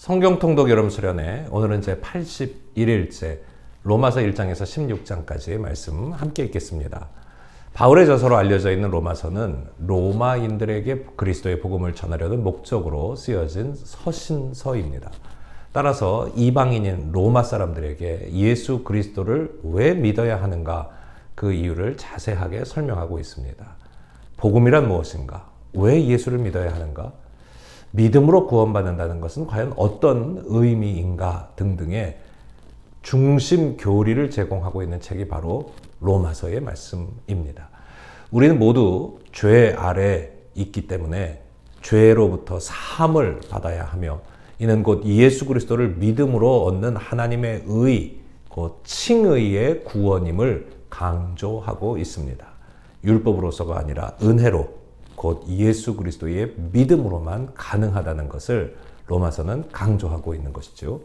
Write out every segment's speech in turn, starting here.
성경 통독 여름 수련회 오늘은 제 81일째 로마서 1장에서 16장까지의 말씀 함께 읽겠습니다. 바울의 저서로 알려져 있는 로마서는 로마인들에게 그리스도의 복음을 전하려는 목적으로 쓰여진 서신서입니다. 따라서 이방인인 로마 사람들에게 예수 그리스도를 왜 믿어야 하는가 그 이유를 자세하게 설명하고 있습니다. 복음이란 무엇인가? 왜 예수를 믿어야 하는가? 믿음으로 구원받는다는 것은 과연 어떤 의미인가 등등의 중심 교리를 제공하고 있는 책이 바로 로마서의 말씀입니다. 우리는 모두 죄 아래 있기 때문에 죄로부터 사함을 받아야 하며 이는 곧 예수 그리스도를 믿음으로 얻는 하나님의 의, 곧 칭의의 구원임을 강조하고 있습니다. 율법으로서가 아니라 은혜로 곧 예수 그리스도의 믿음으로만 가능하다는 것을 로마서는 강조하고 있는 것이죠.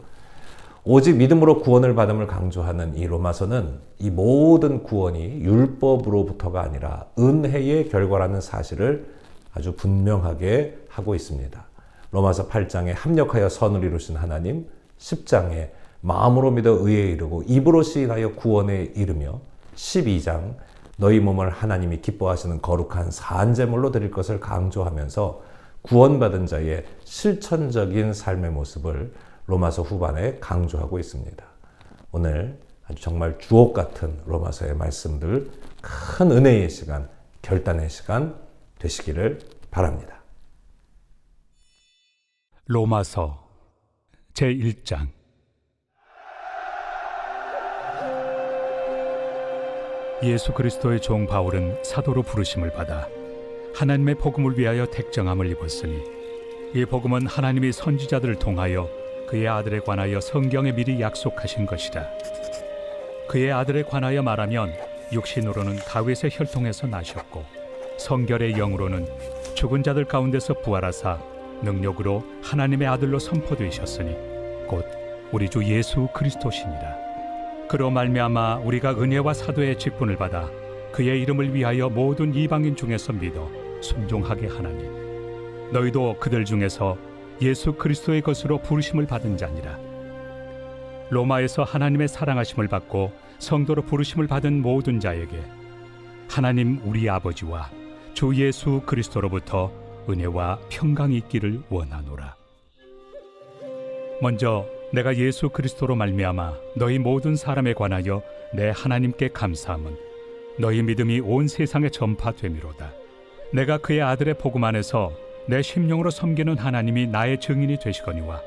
오직 믿음으로 구원을 받음을 강조하는 이 로마서는 이 모든 구원이 율법으로부터가 아니라 은혜의 결과라는 사실을 아주 분명하게 하고 있습니다. 로마서 8장에 합력하여 선을 이루신 하나님, 10장에 마음으로 믿어 의에 이르고 입으로 시인하여 구원에 이르며 12장 너희 몸을 하나님이 기뻐하시는 거룩한 산제물로 드릴 것을 강조하면서 구원받은 자의 실천적인 삶의 모습을 로마서 후반에 강조하고 있습니다. 오늘 아주 정말 주옥 같은 로마서의 말씀들 큰 은혜의 시간, 결단의 시간 되시기를 바랍니다. 로마서 제1장 예수 그리스도의 종 바울은 사도로 부르심을 받아 하나님의 복음을 위하여 택정함을 입었으니 이 복음은 하나님이 선지자들을 통하여 그의 아들에 관하여 성경에 미리 약속하신 것이라. 그의 아들에 관하여 말하면 육신으로는 다윗의 혈통에서 나셨고 성결의 영으로는 죽은 자들 가운데서 부활하사 능력으로 하나님의 아들로 선포되셨으니 곧 우리 주 예수 그리스도시니라. 그로 말미암아 우리가 은혜와 사도의 직분을 받아 그의 이름을 위하여 모든 이방인 중에서 믿어 순종하게 하나니 너희도 그들 중에서 예수 그리스도의 것으로 부르심을 받은 자니라. 로마에서 하나님의 사랑하심을 받고 성도로 부르심을 받은 모든 자에게 하나님 우리 아버지와 주 예수 그리스도로부터 은혜와 평강이 있기를 원하노라. 먼저 내가 예수 그리스도로 말미암아 너희 모든 사람에 관하여 내 하나님께 감사함은 너희 믿음이 온 세상에 전파됨이로다. 내가 그의 아들의 복음 안에서 내 심령으로 섬기는 하나님이 나의 증인이 되시거니와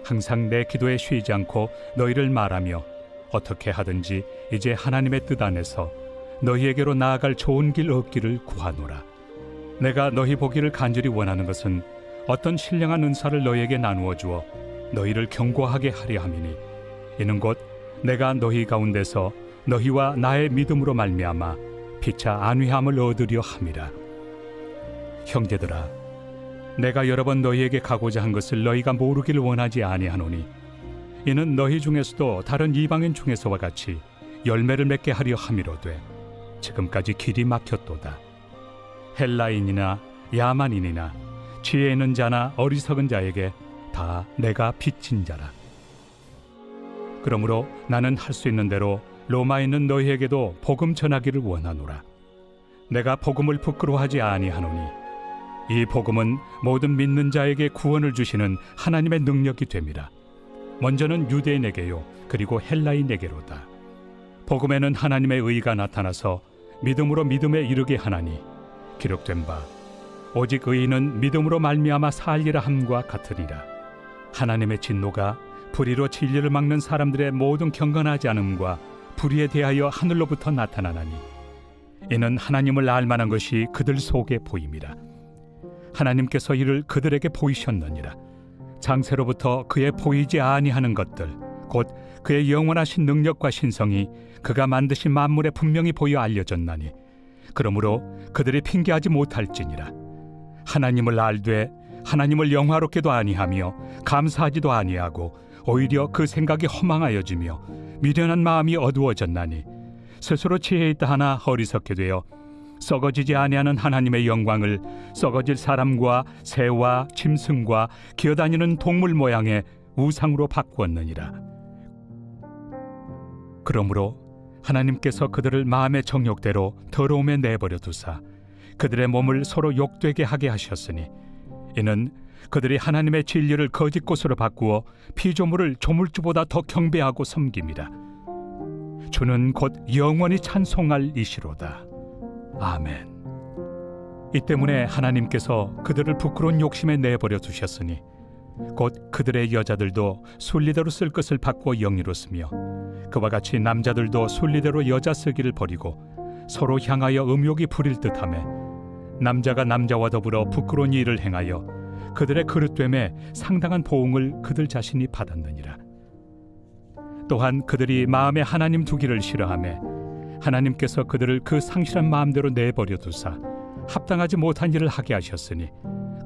항상 내 기도에 쉬지 않고 너희를 말하며 어떻게 하든지 이제 하나님의 뜻 안에서 너희에게로 나아갈 좋은 길 얻기를 구하노라. 내가 너희 보기를 간절히 원하는 것은 어떤 신령한 은사를 너희에게 나누어 주어 너희를 경고하게 하려 함이니 이는 곧 내가 너희 가운데서 너희와 나의 믿음으로 말미암아 피차 안위함을 얻으려 함이라. 형제들아, 내가 여러 번 너희에게 가고자 한 것을 너희가 모르기를 원하지 아니하노니 이는 너희 중에서도 다른 이방인 중에서와 같이 열매를 맺게 하려 함이로되 지금까지 길이 막혔도다. 헬라인이나 야만인이나 지혜 있는 자나 어리석은 자에게 다 내가 빚진 자라. 그러므로 나는 할 수 있는 대로 로마에 있는 너희에게도 복음 전하기를 원하노라. 내가 복음을 부끄러워하지 아니하노니 이 복음은 모든 믿는 자에게 구원을 주시는 하나님의 능력이 됨이라. 먼저는 유대인에게요 그리고 헬라인에게로다. 복음에는 하나님의 의가 나타나서 믿음으로 믿음에 이르게 하나니 기록된 바 오직 의인은 믿음으로 말미암아 살리라 함과 같으니라. 하나님의 진노가 불의로 진리를 막는 사람들의 모든 경건하지 않음과 불의에 대하여 하늘로부터 나타나나니 이는 하나님을 알만한 것이 그들 속에 보임이라. 하나님께서 이를 그들에게 보이셨느니라. 장세로부터 그의 보이지 아니하는 것들 곧 그의 영원하신 능력과 신성이 그가 만드신 만물에 분명히 보여 알려졌나니 그러므로 그들이 핑계하지 못할지니라. 하나님을 알되 하나님을 영화롭게도 아니하며 감사하지도 아니하고 오히려 그 생각이 허망하여지며 미련한 마음이 어두워졌나니 스스로 지혜 있다 하나 어리석게 되어 썩어지지 아니하는 하나님의 영광을 썩어질 사람과 새와 짐승과 기어다니는 동물 모양의 우상으로 바꾸었느니라. 그러므로 하나님께서 그들을 마음의 정욕대로 더러움에 내버려 두사 그들의 몸을 서로 욕되게 하게 하셨으니 이는 그들이 하나님의 진리를 거짓 것으로 바꾸어 피조물을 조물주보다 더 경배하고 섬깁니다. 주는 곧 영원히 찬송할 이시로다. 아멘. 이 때문에 하나님께서 그들을 부끄러운 욕심에 내버려 두셨으니 곧 그들의 여자들도 순리대로 쓸 것을 바꾸어 영리로 쓰며 그와 같이 남자들도 순리대로 여자 쓰기를 버리고 서로 향하여 음욕이 부릴 듯하며 남자가 남자와 더불어 부끄러운 일을 행하여 그들의 그릇됨에 상당한 보응을 그들 자신이 받았느니라. 또한 그들이 마음에 하나님 두기를 싫어하며 하나님께서 그들을 그 상실한 마음대로 내버려 두사 합당하지 못한 일을 하게 하셨으니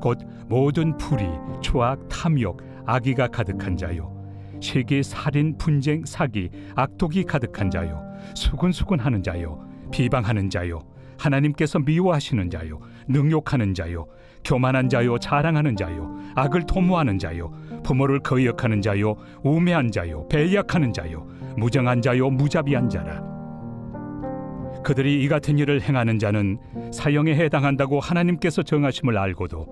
곧 모든 불의, 추악, 탐욕, 악의가 가득한 자요 시기, 살인, 분쟁, 사기, 악독이 가득한 자요 수군수군하는 자요 비방하는 자요 하나님께서 미워하시는 자요 능욕하는 자요 교만한 자요 자랑하는 자요 악을 도모하는 자요 부모를 거역하는 자요 우매한 자요 배약하는 자요 무정한 자요 무자비한 자라. 그들이 이 같은 일을 행하는 자는 사형에 해당한다고 하나님께서 정하심을 알고도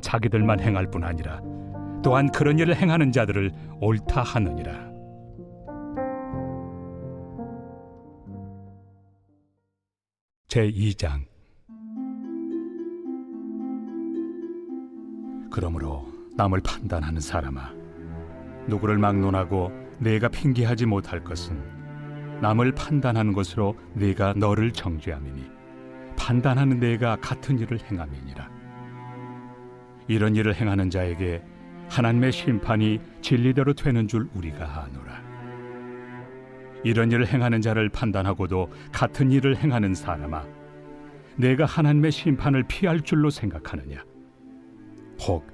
자기들만 행할 뿐 아니라 또한 그런 일을 행하는 자들을 옳다 하느니라. 제2장. 그러므로 남을 판단하는 사람아, 누구를 막론하고 내가 핑계하지 못할 것은 남을 판단하는 것으로 네가 너를 정죄함이니 판단하는 내가 같은 일을 행함이니라. 이런 일을 행하는 자에게 하나님의 심판이 진리대로 되는 줄 우리가 아노라. 이런 일을 행하는 자를 판단하고도 같은 일을 행하는 사람아, 내가 하나님의 심판을 피할 줄로 생각하느냐? 혹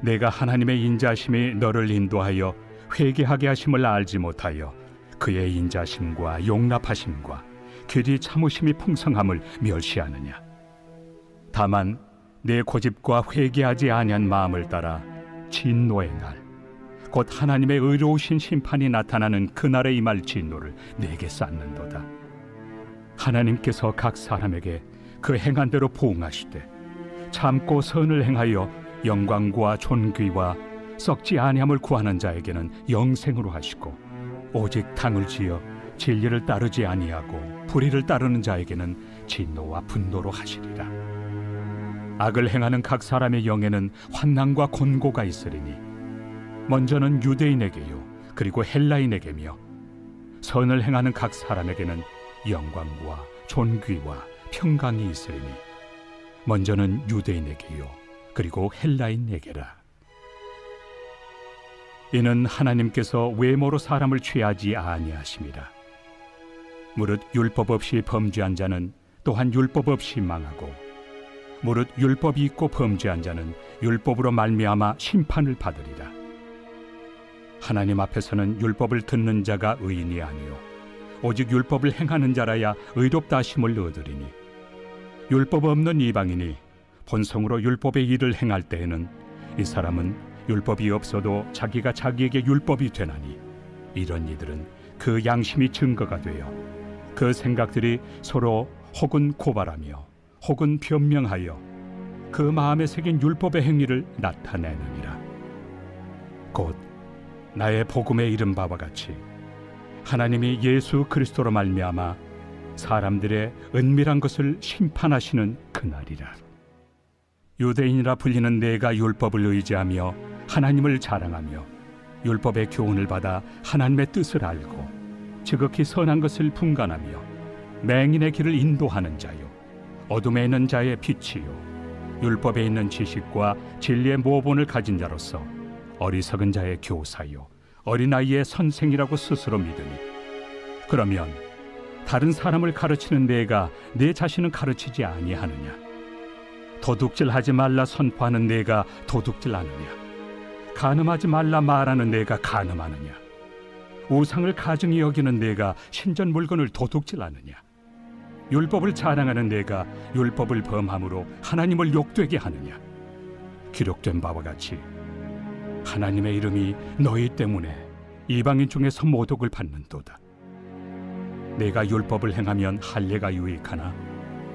내가 하나님의 인자심이 너를 인도하여 회개하게 하심을 알지 못하여 그의 인자심과 용납하심과 길이 참으심이 풍성함을 멸시하느냐? 다만 내 고집과 회개하지 아니한 마음을 따라 진노의 날, 곧 하나님의 의로우신 심판이 나타나는 그날에 임할 진노를 내게 쌓는도다. 하나님께서 각 사람에게 그 행한 대로 보응하시되 참고 선을 행하여 영광과 존귀와 썩지 아니함을 구하는 자에게는 영생으로 하시고 오직 당을 지어 진리를 따르지 아니하고 불의를 따르는 자에게는 진노와 분노로 하시리라. 악을 행하는 각 사람의 영에는 환난과 곤고가 있으리니 먼저는 유대인에게요 그리고 헬라인에게며 선을 행하는 각 사람에게는 영광과 존귀와 평강이 있으리니 먼저는 유대인에게요 그리고 헬라인에게라. 이는 하나님께서 외모로 사람을 취하지 아니하심이라. 무릇 율법 없이 범죄한 자는 또한 율법 없이 망하고 무릇 율법이 있고 범죄한 자는 율법으로 말미암아 심판을 받으리라. 하나님 앞에서는 율법을 듣는 자가 의인이 아니요 오직 율법을 행하는 자라야 의롭다 하심을 얻으리니 율법 없는 이방인이 본성으로 율법의 일을 행할 때에는 이 사람은 율법이 없어도 자기가 자기에게 율법이 되나니 이런 이들은 그 양심이 증거가 되어 그 생각들이 서로 혹은 고발하며 혹은 변명하여 그 마음에 새긴 율법의 행위를 나타내느니라. 곧 나의 복음에 이른 바와 같이 하나님이 예수 그리스도로 말미암아 사람들의 은밀한 것을 심판하시는 그날이라. 유대인이라 불리는 내가 율법을 의지하며 하나님을 자랑하며 율법의 교훈을 받아 하나님의 뜻을 알고 지극히 선한 것을 분간하며 맹인의 길을 인도하는 자요 어둠에 있는 자의 빛이요 율법에 있는 지식과 진리의 모본을 가진 자로서 어리석은 자의 교사요 어린아이의 선생이라고 스스로 믿으니 그러면 다른 사람을 가르치는 내가 내 자신은 가르치지 아니하느냐? 도둑질하지 말라 선포하는 내가 도둑질하느냐? 간음하지 말라 말하는 내가 간음하느냐? 우상을 가증히 여기는 내가 신전 물건을 도둑질하느냐? 율법을 자랑하는 내가 율법을 범함으로 하나님을 욕되게 하느냐? 기록된 바와 같이 하나님의 이름이 너희 때문에 이방인 중에서 모독을 받는도다. 내가 율법을 행하면 할례가 유익하나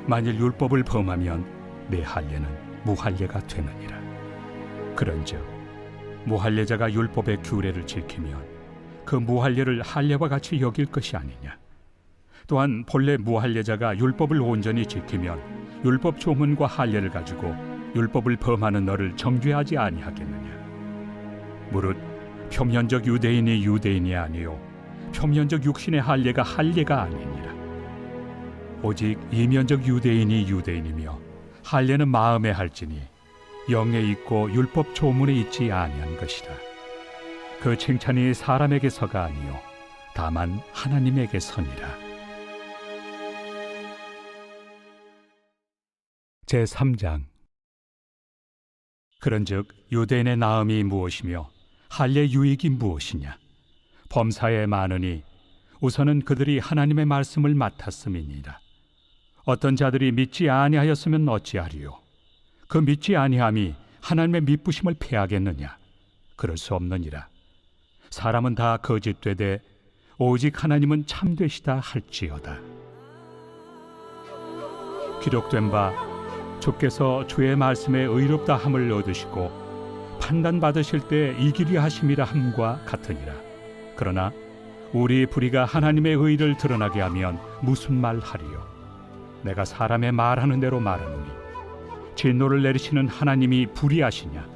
만일 율법을 범하면 내 할례는 무할례가 되느니라. 그런즉 무할례자가 율법의 규례를 지키면 그 무할례를 할례와 같이 여길 것이 아니냐. 또한 본래 무할례자가 율법을 온전히 지키면 율법 조문과 할례를 가지고 율법을 범하는 너를 정죄하지 아니하겠느냐. 무릇 표면적 유대인이 유대인이 아니요 표면적 육신의 할례가 할례가 아니니라. 오직 이면적 유대인이 유대인이며 할례는 마음에 할지니 영에 있고 율법 조문에 있지 아니한 것이라. 그 칭찬이 사람에게서가 아니요 다만 하나님에게서니라. 제3장. 그런즉 유대인의 나음이 무엇이며 할례 유익이 무엇이냐. 범사에 많으니 우선은 그들이 하나님의 말씀을 맡았음이니라. 어떤 자들이 믿지 아니하였으면 어찌하리요. 그 믿지 아니함이 하나님의 미쁘심을 패하겠느냐. 그럴 수 없느니라. 사람은 다 거짓되되 오직 하나님은 참되시다 할지어다. 기록된 바 주께서 주의 말씀에 의롭다 함을 얻으시고 판단받으실 때 이기려 하심이라 함과 같으니라. 그러나 우리 불의가 하나님의 의를 드러나게 하면 무슨 말 하리요. 내가 사람의 말하는 대로 말하노니 진노를 내리시는 하나님이 불의하시냐.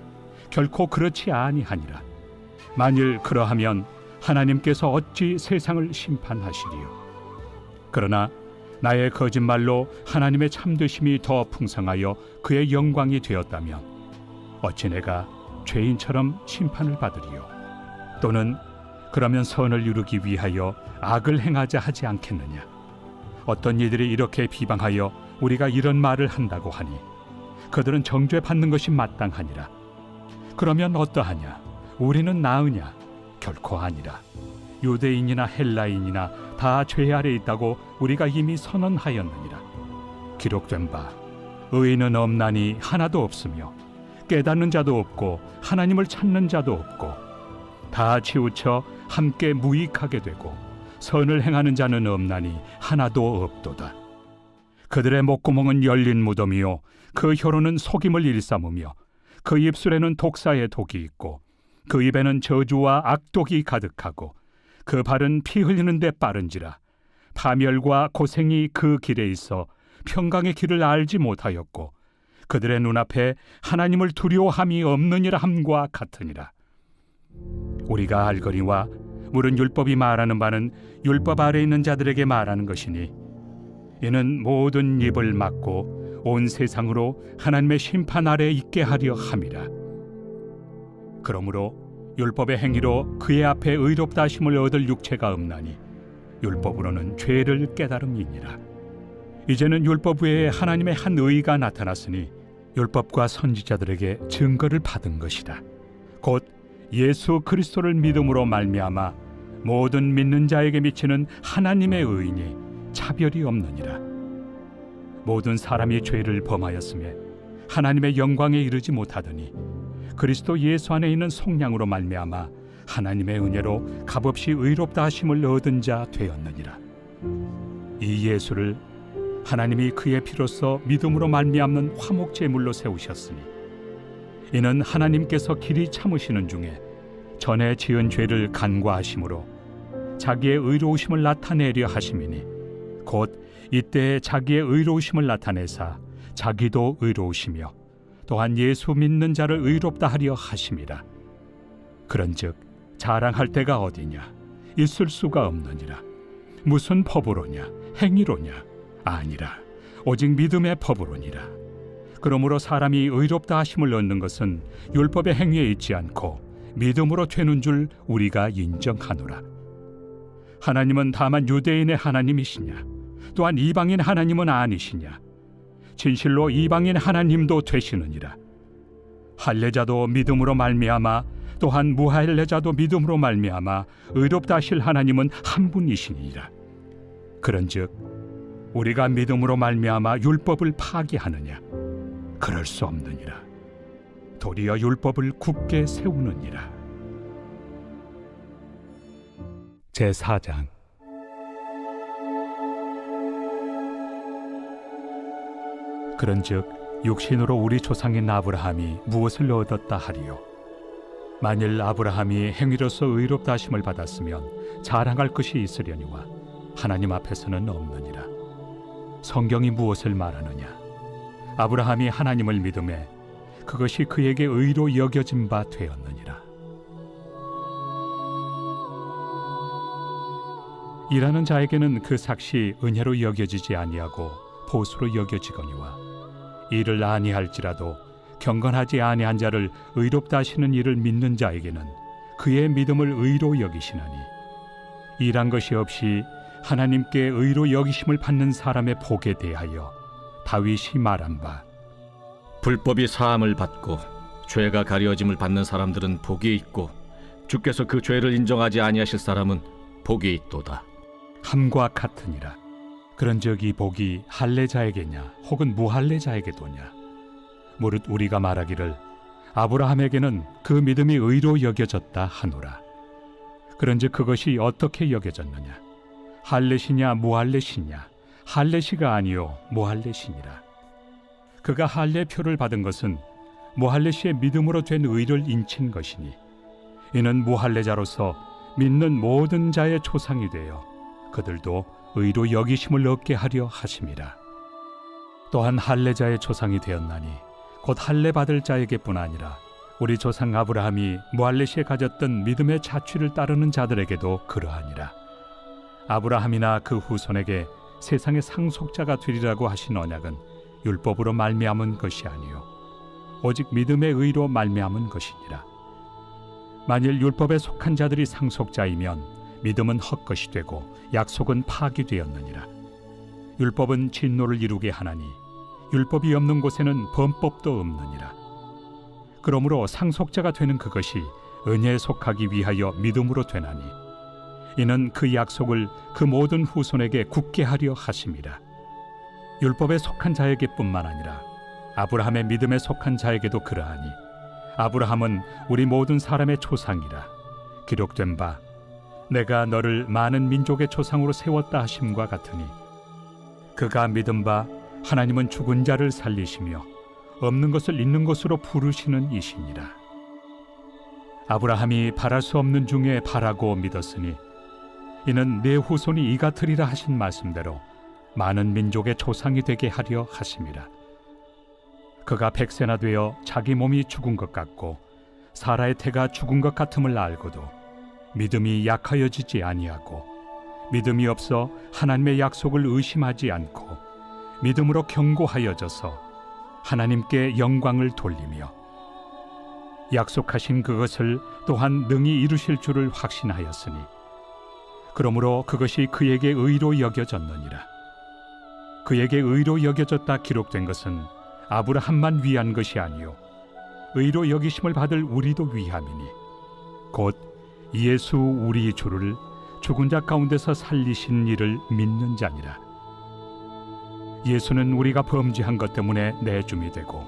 결코 그렇지 아니하니라. 만일 그러하면 하나님께서 어찌 세상을 심판하시리요. 그러나 나의 거짓말로 하나님의 참되심이 더 풍성하여 그의 영광이 되었다면 어찌 내가 죄인처럼 심판을 받으리요. 또는 그러면 선을 이루기 위하여 악을 행하자 하지 않겠느냐. 어떤 이들이 이렇게 비방하여 우리가 이런 말을 한다고 하니 그들은 정죄받는 것이 마땅하니라. 그러면 어떠하냐. 우리는 나으냐. 결코 아니라. 유대인이나 헬라인이나 다 죄 아래 있다고 우리가 이미 선언하였느니라. 기록된 바 의인은 없나니 하나도 없으며 깨닫는 자도 없고 하나님을 찾는 자도 없고 다 치우쳐 함께 무익하게 되고 선을 행하는 자는 없나니 하나도 없도다. 그들의 목구멍은 열린 무덤이요 그 혀로는 속임을 일삼으며 그 입술에는 독사의 독이 있고 그 입에는 저주와 악독이 가득하고 그 발은 피 흘리는 데 빠른지라. 파멸과 고생이 그 길에 있어 평강의 길을 알지 못하였고 그들의 눈앞에 하나님을 두려워함이 없느니라 함과 같으니라. 우리가 알거니와 물은 율법이 말하는 바는 율법 아래 있는 자들에게 말하는 것이니 이는 모든 입을 막고 온 세상으로 하나님의 심판 아래 있게 하려 함이라. 그러므로 율법의 행위로 그의 앞에 의롭다 하심을 얻을 육체가 없나니 율법으로는 죄를 깨달음이니라. 이제는 율법 외에 하나님의 한 의가 나타났으니 율법과 선지자들에게 증거를 받은 것이다. 곧 예수 그리스도를 믿음으로 말미암아 모든 믿는 자에게 미치는 하나님의 의인이 차별이 없느니라. 모든 사람이 죄를 범하였음에 하나님의 영광에 이르지 못하더니 그리스도 예수 안에 있는 속량으로 말미암아 하나님의 은혜로 값없이 의롭다 하심을 얻은 자 되었느니라. 이 예수를 하나님이 그의 피로써 믿음으로 말미암는 화목 제물로 세우셨으니 이는 하나님께서 길이 참으시는 중에 전에 지은 죄를 간과하심으로 자기의 의로우심을 나타내려 하심이니 곧 이때에 자기의 의로우심을 나타내사 자기도 의로우시며 또한 예수 믿는 자를 의롭다 하려 하심이라. 그런즉 자랑할 데가 어디냐. 있을 수가 없느니라. 무슨 법으로냐. 행위로냐. 아니라 오직 믿음의 법으로니라. 그러므로 사람이 의롭다 하심을 얻는 것은 율법의 행위에 있지 않고 믿음으로 되는 줄 우리가 인정하노라. 하나님은 다만 유대인의 하나님이시냐. 또한 이방인 하나님은 아니시냐. 진실로 이방인 하나님도 되시느니라. 할례자도 믿음으로 말미암아 또한 무할례자도 믿음으로 말미암아 의롭다 하실 하나님은 한 분이시니라. 그런즉 우리가 믿음으로 말미암아 율법을 파기하느냐. 그럴 수 없느니라. 도리어 율법을 굳게 세우느니라. 제4장. 그런즉 육신으로 우리 조상인 아브라함이 무엇을 얻었다 하리요? 만일 아브라함이 행위로서 의롭다 하심을 받았으면 자랑할 것이 있으려니와 하나님 앞에서는 없느니라. 성경이 무엇을 말하느냐? 아브라함이 하나님을 믿음에 그것이 그에게 의로 여겨진 바 되었느니라. 일하는 자에게는 그 삭시 은혜로 여겨지지 아니하고 보수로 여겨지거니와 일을 아니할지라도 경건하지 아니한 자를 의롭다 하시는 이를 믿는 자에게는 그의 믿음을 의로 여기시나니 일한 것이 없이 하나님께 의로 여기심을 받는 사람의 복에 대하여 다윗이 말한 바 불법이 사함을 받고 죄가 가려짐을 받는 사람들은 복이 있고 주께서 그 죄를 인정하지 아니하실 사람은 복이 있도다. 함과 같으니라. 그런즉 이 복이 할례자에게냐 혹은 무할례자에게도냐? 무릇 우리가 말하기를 아브라함에게는 그 믿음이 의로 여겨졌다 하노라. 그런즉 그것이 어떻게 여겨졌느냐? 할례시냐 무할례시냐? 할례시가 아니요 무할례시니라. 그가 할례표를 받은 것은 무할례시의 믿음으로 된 의를 인친 것이니 이는 무할례자로서 믿는 모든 자의 조상이 되어 그들도 의로 여기심을 얻게 하려 하심이라. 또한 할례자의 조상이 되었나니 곧 할례 받을 자에게뿐 아니라 우리 조상 아브라함이 무할례시에 가졌던 믿음의 자취를 따르는 자들에게도 그러하니라. 아브라함이나 그 후손에게 세상의 상속자가 되리라고 하신 언약은 율법으로 말미암은 것이 아니요 오직 믿음의 의로 말미암은 것이니라. 만일 율법에 속한 자들이 상속자이면 믿음은 헛것이 되고 약속은 파기되었느니라. 율법은 진노를 이루게 하나니 율법이 없는 곳에는 범법도 없느니라. 그러므로 상속자가 되는 그것이 은혜에 속하기 위하여 믿음으로 되나니 이는 그 약속을 그 모든 후손에게 굳게 하려 하심이라. 율법에 속한 자에게뿐만 아니라 아브라함의 믿음에 속한 자에게도 그러하니 아브라함은 우리 모든 사람의 조상이라. 기록된 바 내가 너를 많은 민족의 조상으로 세웠다 하심과 같으니 그가 믿은 바 하나님은 죽은 자를 살리시며 없는 것을 있는 것으로 부르시는 이시니라. 아브라함이 바랄 수 없는 중에 바라고 믿었으니 이는 내 후손이 이 같으리라 하신 말씀대로 많은 민족의 조상이 되게 하려 하심이라. 그가 100세나 되어 자기 몸이 죽은 것 같고 사라의 태가 죽은 것 같음을 알고도 믿음이 약하여지지 아니하고 믿음이 없어 하나님의 약속을 의심하지 않고 믿음으로 견고하여져서 하나님께 영광을 돌리며 약속하신 그것을 또한 능히 이루실 줄을 확신하였으니 그러므로 그것이 그에게 의로 여겨졌느니라. 그에게 의로 여겨졌다 기록된 것은 아브라함만 위한 것이 아니요 의로 여기심을 받을 우리도 위함이니 곧 예수 우리 주를 죽은 자 가운데서 살리신 이를 믿는 자니라. 예수는 우리가 범죄한 것 때문에 내줌이 되고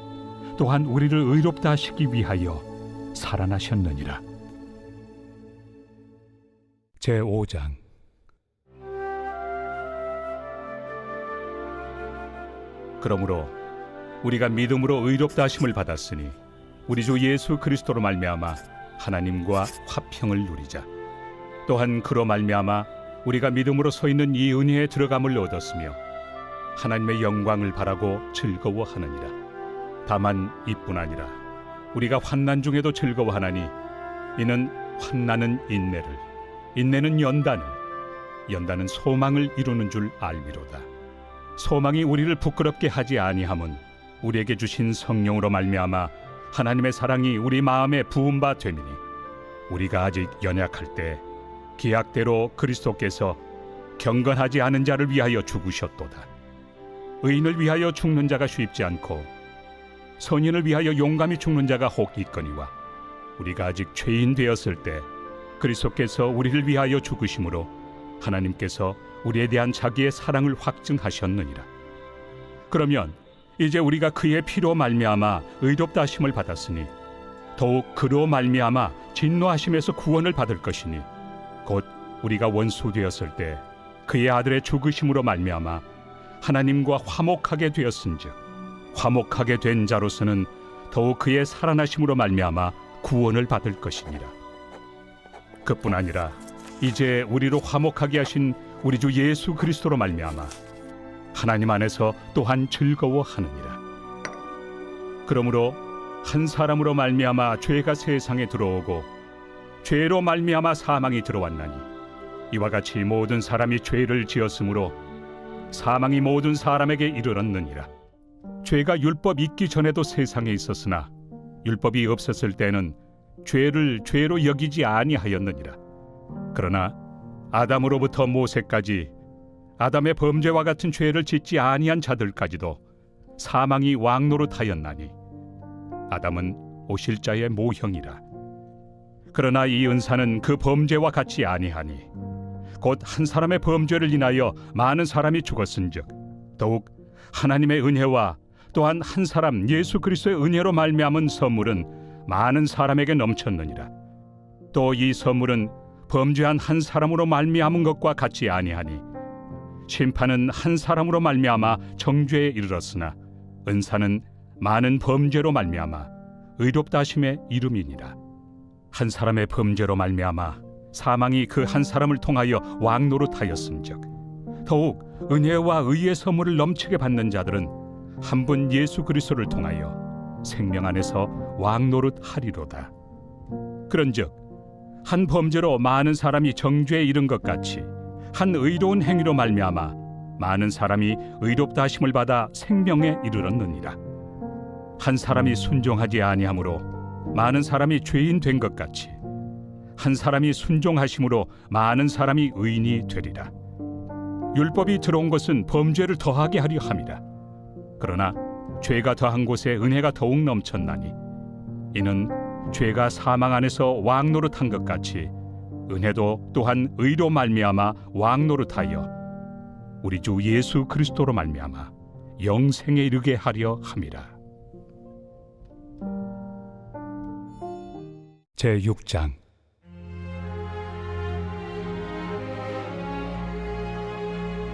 또한 우리를 의롭다 하시기 위하여 살아나셨느니라. 제5장. 그러므로 우리가 믿음으로 의롭다 하심을 받았으니 우리 주 예수 그리스도로 말미암아 하나님과 화평을 누리자. 또한 그로 말미암아 우리가 믿음으로 서 있는 이 은혜에 들어감을 얻었으며 하나님의 영광을 바라고 즐거워하느니라. 다만 이뿐 아니라 우리가 환난 중에도 즐거워하나니 이는 환난은 인내를, 인내는 연단을, 연단은 소망을 이루는 줄 알미로다. 소망이 우리를 부끄럽게 하지 아니함은 우리에게 주신 성령으로 말미암아 하나님의 사랑이 우리 마음에 부은 바 됨이니 우리가 아직 연약할 때 기약대로 그리스도께서 경건하지 않은 자를 위하여 죽으셨도다. 의인을 위하여 죽는 자가 쉽지 않고 선인을 위하여 용감히 죽는 자가 혹 있거니와 우리가 아직 죄인 되었을 때 그리스도께서 우리를 위하여 죽으심으로 하나님께서 우리에 대한 자기의 사랑을 확증하셨느니라. 그러면 이제 우리가 그의 피로 말미암아 의롭다 하심을 받았으니 더욱 그로 말미암아 진노하심에서 구원을 받을 것이니 곧 우리가 원수 되었을 때 그의 아들의 죽으심으로 말미암아 하나님과 화목하게 되었은즉 화목하게 된 자로서는 더욱 그의 살아나심으로 말미암아 구원을 받을 것이니라. 그뿐 아니라 이제 우리로 화목하게 하신 우리 주 예수 그리스도로 말미암아 하나님 안에서 또한 즐거워하느니라. 그러므로 한 사람으로 말미암아 죄가 세상에 들어오고 죄로 말미암아 사망이 들어왔나니 이와 같이 모든 사람이 죄를 지었으므로 사망이 모든 사람에게 이르렀느니라. 죄가 율법 있기 전에도 세상에 있었으나 율법이 없었을 때는 죄를 죄로 여기지 아니하였느니라. 그러나 아담으로부터 모세까지 아담의 범죄와 같은 죄를 짓지 아니한 자들까지도 사망이 왕노릇하였나니 아담은 오실 자의 모형이라. 그러나 이 은사는 그 범죄와 같이 아니하니 곧 한 사람의 범죄를 인하여 많은 사람이 죽었은즉 더욱 하나님의 은혜와 또한 한 사람 예수 그리스도의 은혜로 말미암은 선물은 많은 사람에게 넘쳤느니라. 또 이 선물은 범죄한 한 사람으로 말미암은 것과 같이 아니하니 심판은 한 사람으로 말미암아 정죄에 이르렀으나 은사는 많은 범죄로 말미암아 의롭다 하심의 이름이니라. 한 사람의 범죄로 말미암아 사망이 그 한 사람을 통하여 왕노릇하였음즉 더욱 은혜와 의의 선물을 넘치게 받는 자들은 한 분 예수 그리스도를 통하여 생명 안에서 왕노릇하리로다. 그런즉 한 범죄로 많은 사람이 정죄에 이른 것 같이 한 의로운 행위로 말미암아 많은 사람이 의롭다 하심을 받아 생명에 이르렀느니라. 한 사람이 순종하지 아니하므로 많은 사람이 죄인 된 것 같이 한 사람이 순종하심으로 많은 사람이 의인이 되리라. 율법이 들어온 것은 범죄를 더하게 하려 함이라. 그러나 죄가 더한 곳에 은혜가 더욱 넘쳤나니 이는 죄가 사망 안에서 왕노릇한 것 같이 은혜도 또한 의로 말미암아 왕노릇하여 우리 주 예수 그리스도로 말미암아 영생에 이르게 하려 함이라. 제6장.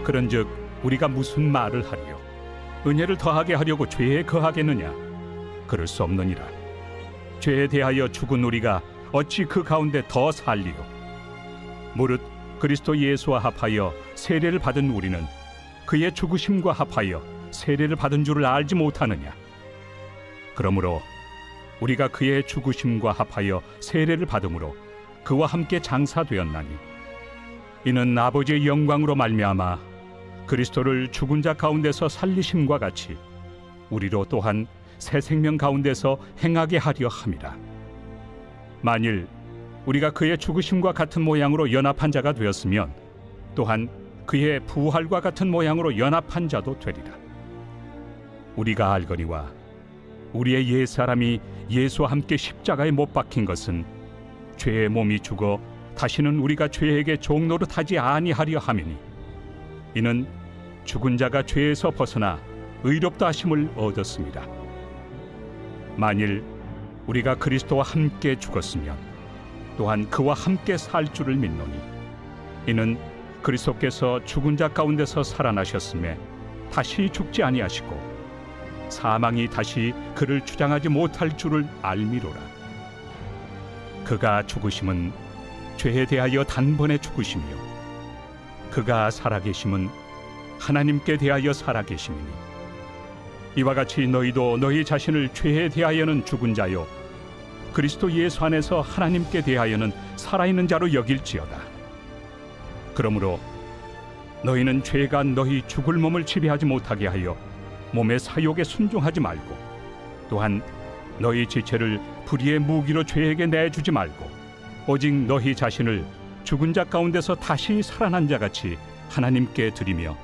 그런즉 우리가 무슨 말을 하리요? 은혜를 더하게 하려고 죄에 거하겠느냐? 그럴 수 없느니라. 죄에 대하여 죽은 우리가 어찌 그 가운데 더 살리요? 무릇 그리스도 예수와 합하여 세례를 받은 우리는 그의 죽으심과 합하여 세례를 받은 줄을 알지 못하느냐? 그러므로 우리가 그의 죽으심과 합하여 세례를 받음으로 그와 함께 장사되었나니 이는 아버지의 영광으로 말미암아 그리스도를 죽은 자 가운데서 살리심과 같이 우리로 또한 새 생명 가운데서 행하게 하려 함이라. 만일 우리가 그의 죽으심과 같은 모양으로 연합한 자가 되었으면 또한 그의 부활과 같은 모양으로 연합한 자도 되리라. 우리가 알거니와 우리의 옛사람이 예수와 함께 십자가에 못 박힌 것은 죄의 몸이 죽어 다시는 우리가 죄에게 종노릇하지 아니하려 함이니 이는 죽은 자가 죄에서 벗어나 의롭다 하심을 얻었습니다. 만일 우리가 그리스도와 함께 죽었으면 또한 그와 함께 살 줄을 믿노니 이는 그리스도께서 죽은 자 가운데서 살아나셨음에 다시 죽지 아니하시고 사망이 다시 그를 주장하지 못할 줄을 알미로라. 그가 죽으심은 죄에 대하여 단번에 죽으시며 그가 살아계심은 하나님께 대하여 살아계심이니 이와 같이 너희도 너희 자신을 죄에 대하여는 죽은 자요 그리스도 예수 안에서 하나님께 대하여는 살아있는 자로 여길지어다. 그러므로 너희는 죄가 너희 죽을 몸을 지배하지 못하게 하여 몸의 사욕에 순종하지 말고 또한 너희 지체를 불의의 무기로 죄에게 내주지 말고 오직 너희 자신을 죽은 자 가운데서 다시 살아난 자같이 하나님께 드리며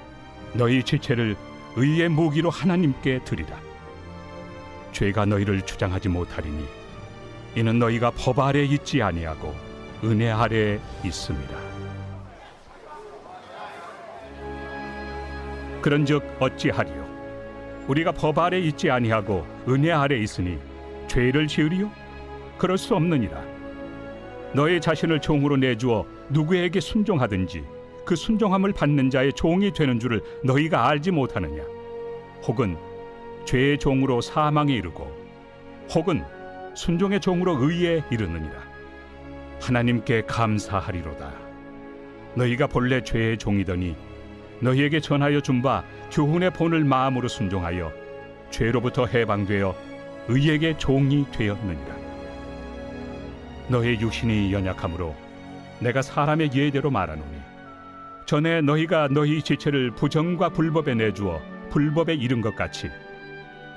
너희 지체를 의의 무기로 하나님께 드리라. 죄가 너희를 주장하지 못하리니 이는 너희가 법 아래 있지 아니하고 은혜 아래 있습니다. 그런즉 어찌하리요? 우리가 법 아래 있지 아니하고 은혜 아래 있으니 죄를 지으리요? 그럴 수 없느니라. 너희 자신을 종으로 내주어 누구에게 순종하든지 그 순종함을 받는 자의 종이 되는 줄을 너희가 알지 못하느냐? 혹은 죄의 종으로 사망에 이르고 혹은 순종의 종으로 의에 이르느니라. 하나님께 감사하리로다. 너희가 본래 죄의 종이더니 너희에게 전하여 준 바 교훈의 본을 마음으로 순종하여 죄로부터 해방되어 의에게 종이 되었느니라. 너희 육신이 연약하므로 내가 사람의 예대로 말하노니 전에 너희가 너희 지체를 부정과 불법에 내주어 불법에 이른 것 같이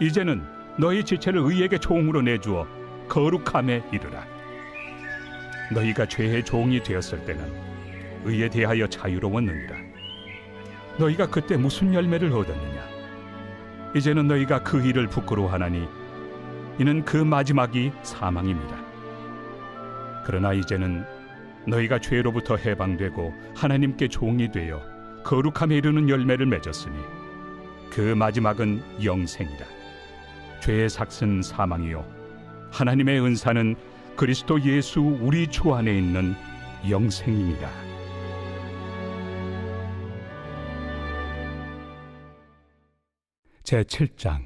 이제는 너희 지체를 의에게 종으로 내주어 거룩함에 이르라. 너희가 죄의 종이 되었을 때는 의에 대하여 자유로웠느니라. 너희가 그때 무슨 열매를 얻었느냐? 이제는 너희가 그 일을 부끄러워하나니 이는 그 마지막이 사망입니다. 그러나 이제는 너희가 죄로부터 해방되고 하나님께 종이 되어 거룩함에 이르는 열매를 맺었으니 그 마지막은 영생이라. 죄의 삭은 사망이요 하나님의 은사는 그리스도 예수 우리 주 안에 있는 영생입니다. 제7장.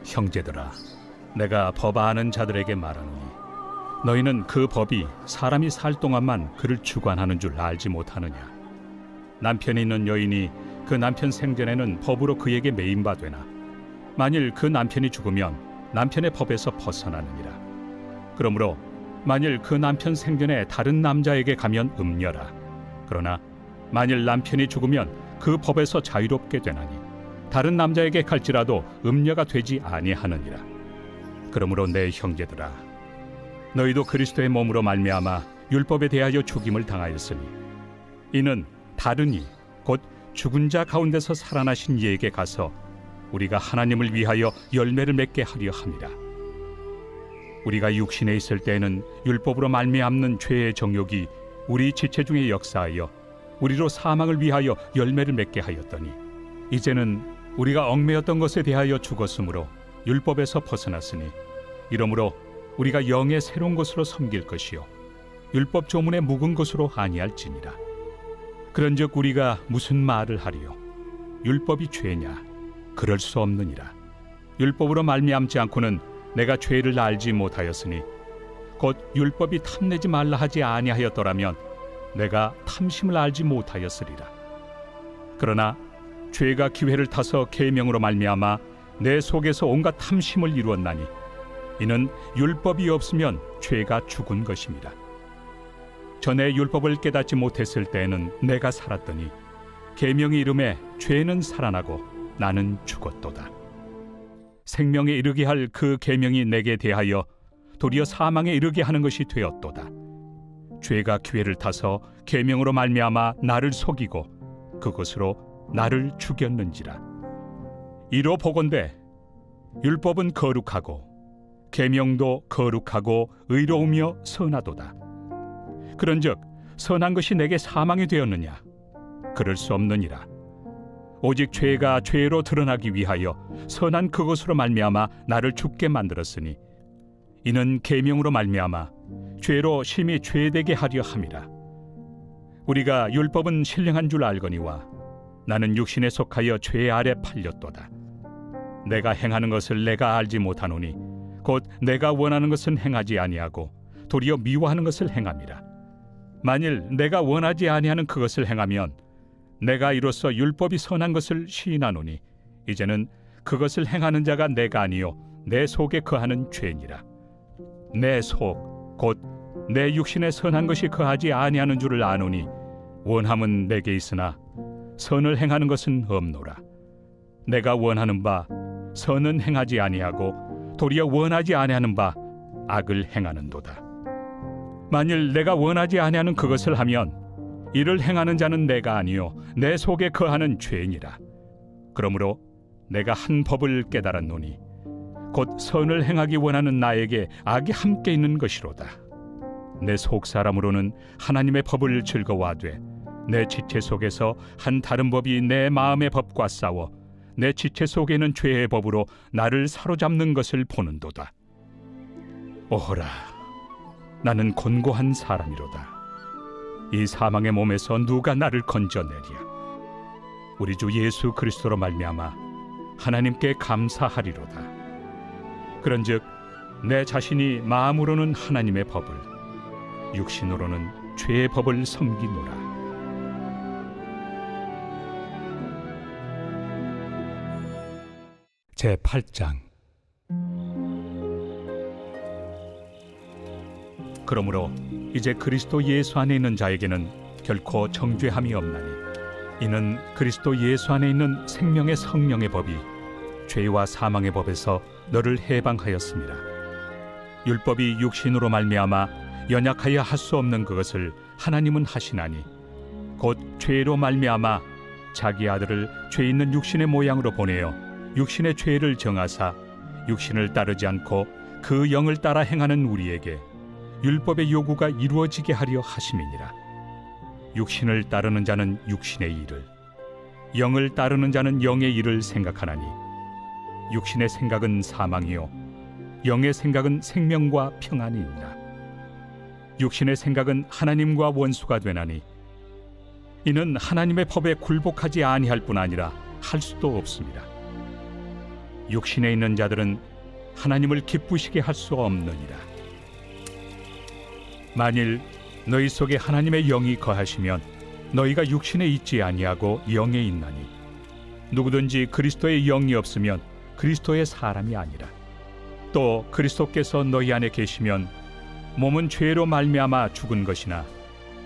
형제들아, 내가 법 아는 자들에게 말하노니 너희는 그 법이 사람이 살 동안만 그를 주관하는 줄 알지 못하느냐? 남편이 있는 여인이 그 남편 생전에는 법으로 그에게 매인바 되나 만일 그 남편이 죽으면 남편의 법에서 벗어나느니라. 그러므로 만일 그 남편 생전에 다른 남자에게 가면 음녀라. 그러나 만일 남편이 죽으면 그 법에서 자유롭게 되나니 다른 남자에게 갈지라도 음녀가 되지 아니하느니라. 그러므로 내 형제들아, 너희도 그리스도의 몸으로 말미암아 율법에 대하여 죽임을 당하였으니 이는 다른 이 곧 죽은 자 가운데서 살아나신 이에게 가서 우리가 하나님을 위하여 열매를 맺게 하려 함이라. 우리가 육신에 있을 때에는 율법으로 말미암는 죄의 정욕이 우리 지체 중에 역사하여 우리로 사망을 위하여 열매를 맺게 하였더니 이제는 우리가 얽매였던 것에 대하여 죽었으므로 율법에서 벗어났으니 이러므로 우리가 영의 새로운 것으로 섬길 것이요 율법 조문에 묵은 것으로 아니할지니라. 그런즉 우리가 무슨 말을 하리요? 율법이 죄냐? 그럴 수 없느니라. 율법으로 말미암지 않고는 내가 죄를 알지 못하였으니 곧 율법이 탐내지 말라 하지 아니하였더라면 내가 탐심을 알지 못하였으리라. 그러나 죄가 기회를 타서 계명으로 말미암아 내 속에서 온갖 탐심을 이루었나니 이는 율법이 없으면 죄가 죽은 것입니다. 전에 율법을 깨닫지 못했을 때에는 내가 살았더니 계명의 이름에 죄는 살아나고 나는 죽었도다. 생명에 이르게 할 그 계명이 내게 대하여 도리어 사망에 이르게 하는 것이 되었도다. 죄가 기회를 타서 계명으로 말미암아 나를 속이고 그것으로 나를 죽였는지라. 이로 보건대 율법은 거룩하고 계명도 거룩하고 의로우며 선하도다. 그런즉 선한 것이 내게 사망이 되었느냐? 그럴 수 없느니라. 오직 죄가 죄로 드러나기 위하여 선한 그것으로 말미암아 나를 죽게 만들었으니 이는 계명으로 말미암아 죄로 심히 죄되게 하려 함이라. 우리가 율법은 신령한 줄 알거니와 나는 육신에 속하여 죄 아래 팔렸도다. 내가 행하는 것을 내가 알지 못하노니 곧 내가 원하는 것은 행하지 아니하고 도리어 미워하는 것을 행함이라. 만일 내가 원하지 아니하는 그것을 행하면 내가 이로써 율법이 선한 것을 시인하노니 이제는 그것을 행하는 자가 내가 아니요 내 속에 거하는 죄니라. 내 속 곧 내 육신에 선한 것이 거하지 아니하는 줄을 아노니 원함은 내게 있으나 선을 행하는 것은 없노라. 내가 원하는 바 선은 행하지 아니하고 도리어 원하지 아니하는 바 악을 행하는도다. 만일 내가 원하지 아니하는 그것을 하면 이를 행하는 자는 내가 아니요 내 속에 거하는 죄니라. 그러므로 내가 한 법을 깨달았노니 곧 선을 행하기 원하는 나에게 악이 함께 있는 것이로다. 내 속 사람으로는 하나님의 법을 즐거워하되 내 지체 속에서 한 다른 법이 내 마음의 법과 싸워 내 지체 속에 있는 죄의 법으로 나를 사로잡는 것을 보는도다. 오호라, 나는 곤고한 사람이로다. 이 사망의 몸에서 누가 나를 건져내랴. 우리 주 예수 그리스도로 말미암아 하나님께 감사하리로다. 그런즉 내 자신이 마음으로는 하나님의 법을, 육신으로는 죄의 법을 섬기노라. 제8장. 그러므로 이제 그리스도 예수 안에 있는 자에게는 결코 정죄함이 없나니, 이는 그리스도 예수 안에 있는 생명의 성령의 법이 죄와 사망의 법에서 너를 해방하였습니다. 율법이 육신으로 말미암아 연약하여 할 수 없는 그것을 하나님은 하시나니, 곧 죄로 말미암아 자기 아들을 죄 있는 육신의 모양으로 보내어 육신의 죄를 정하사 육신을 따르지 않고 그 영을 따라 행하는 우리에게 율법의 요구가 이루어지게 하려 하심이니라. 육신을 따르는 자는 육신의 일을, 영을 따르는 자는 영의 일을 생각하나니, 육신의 생각은 사망이요 영의 생각은 생명과 평안이니라. 육신의 생각은 하나님과 원수가 되나니, 이는 하나님의 법에 굴복하지 아니할 뿐 아니라 할 수도 없습니다. 육신에 있는 자들은 하나님을 기쁘시게 할 수 없느니라. 만일 너희 속에 하나님의 영이 거하시면 너희가 육신에 있지 아니하고 영에 있나니, 누구든지 그리스도의 영이 없으면 그리스도의 사람이 아니라. 또 그리스도께서 너희 안에 계시면 몸은 죄로 말미암아 죽은 것이나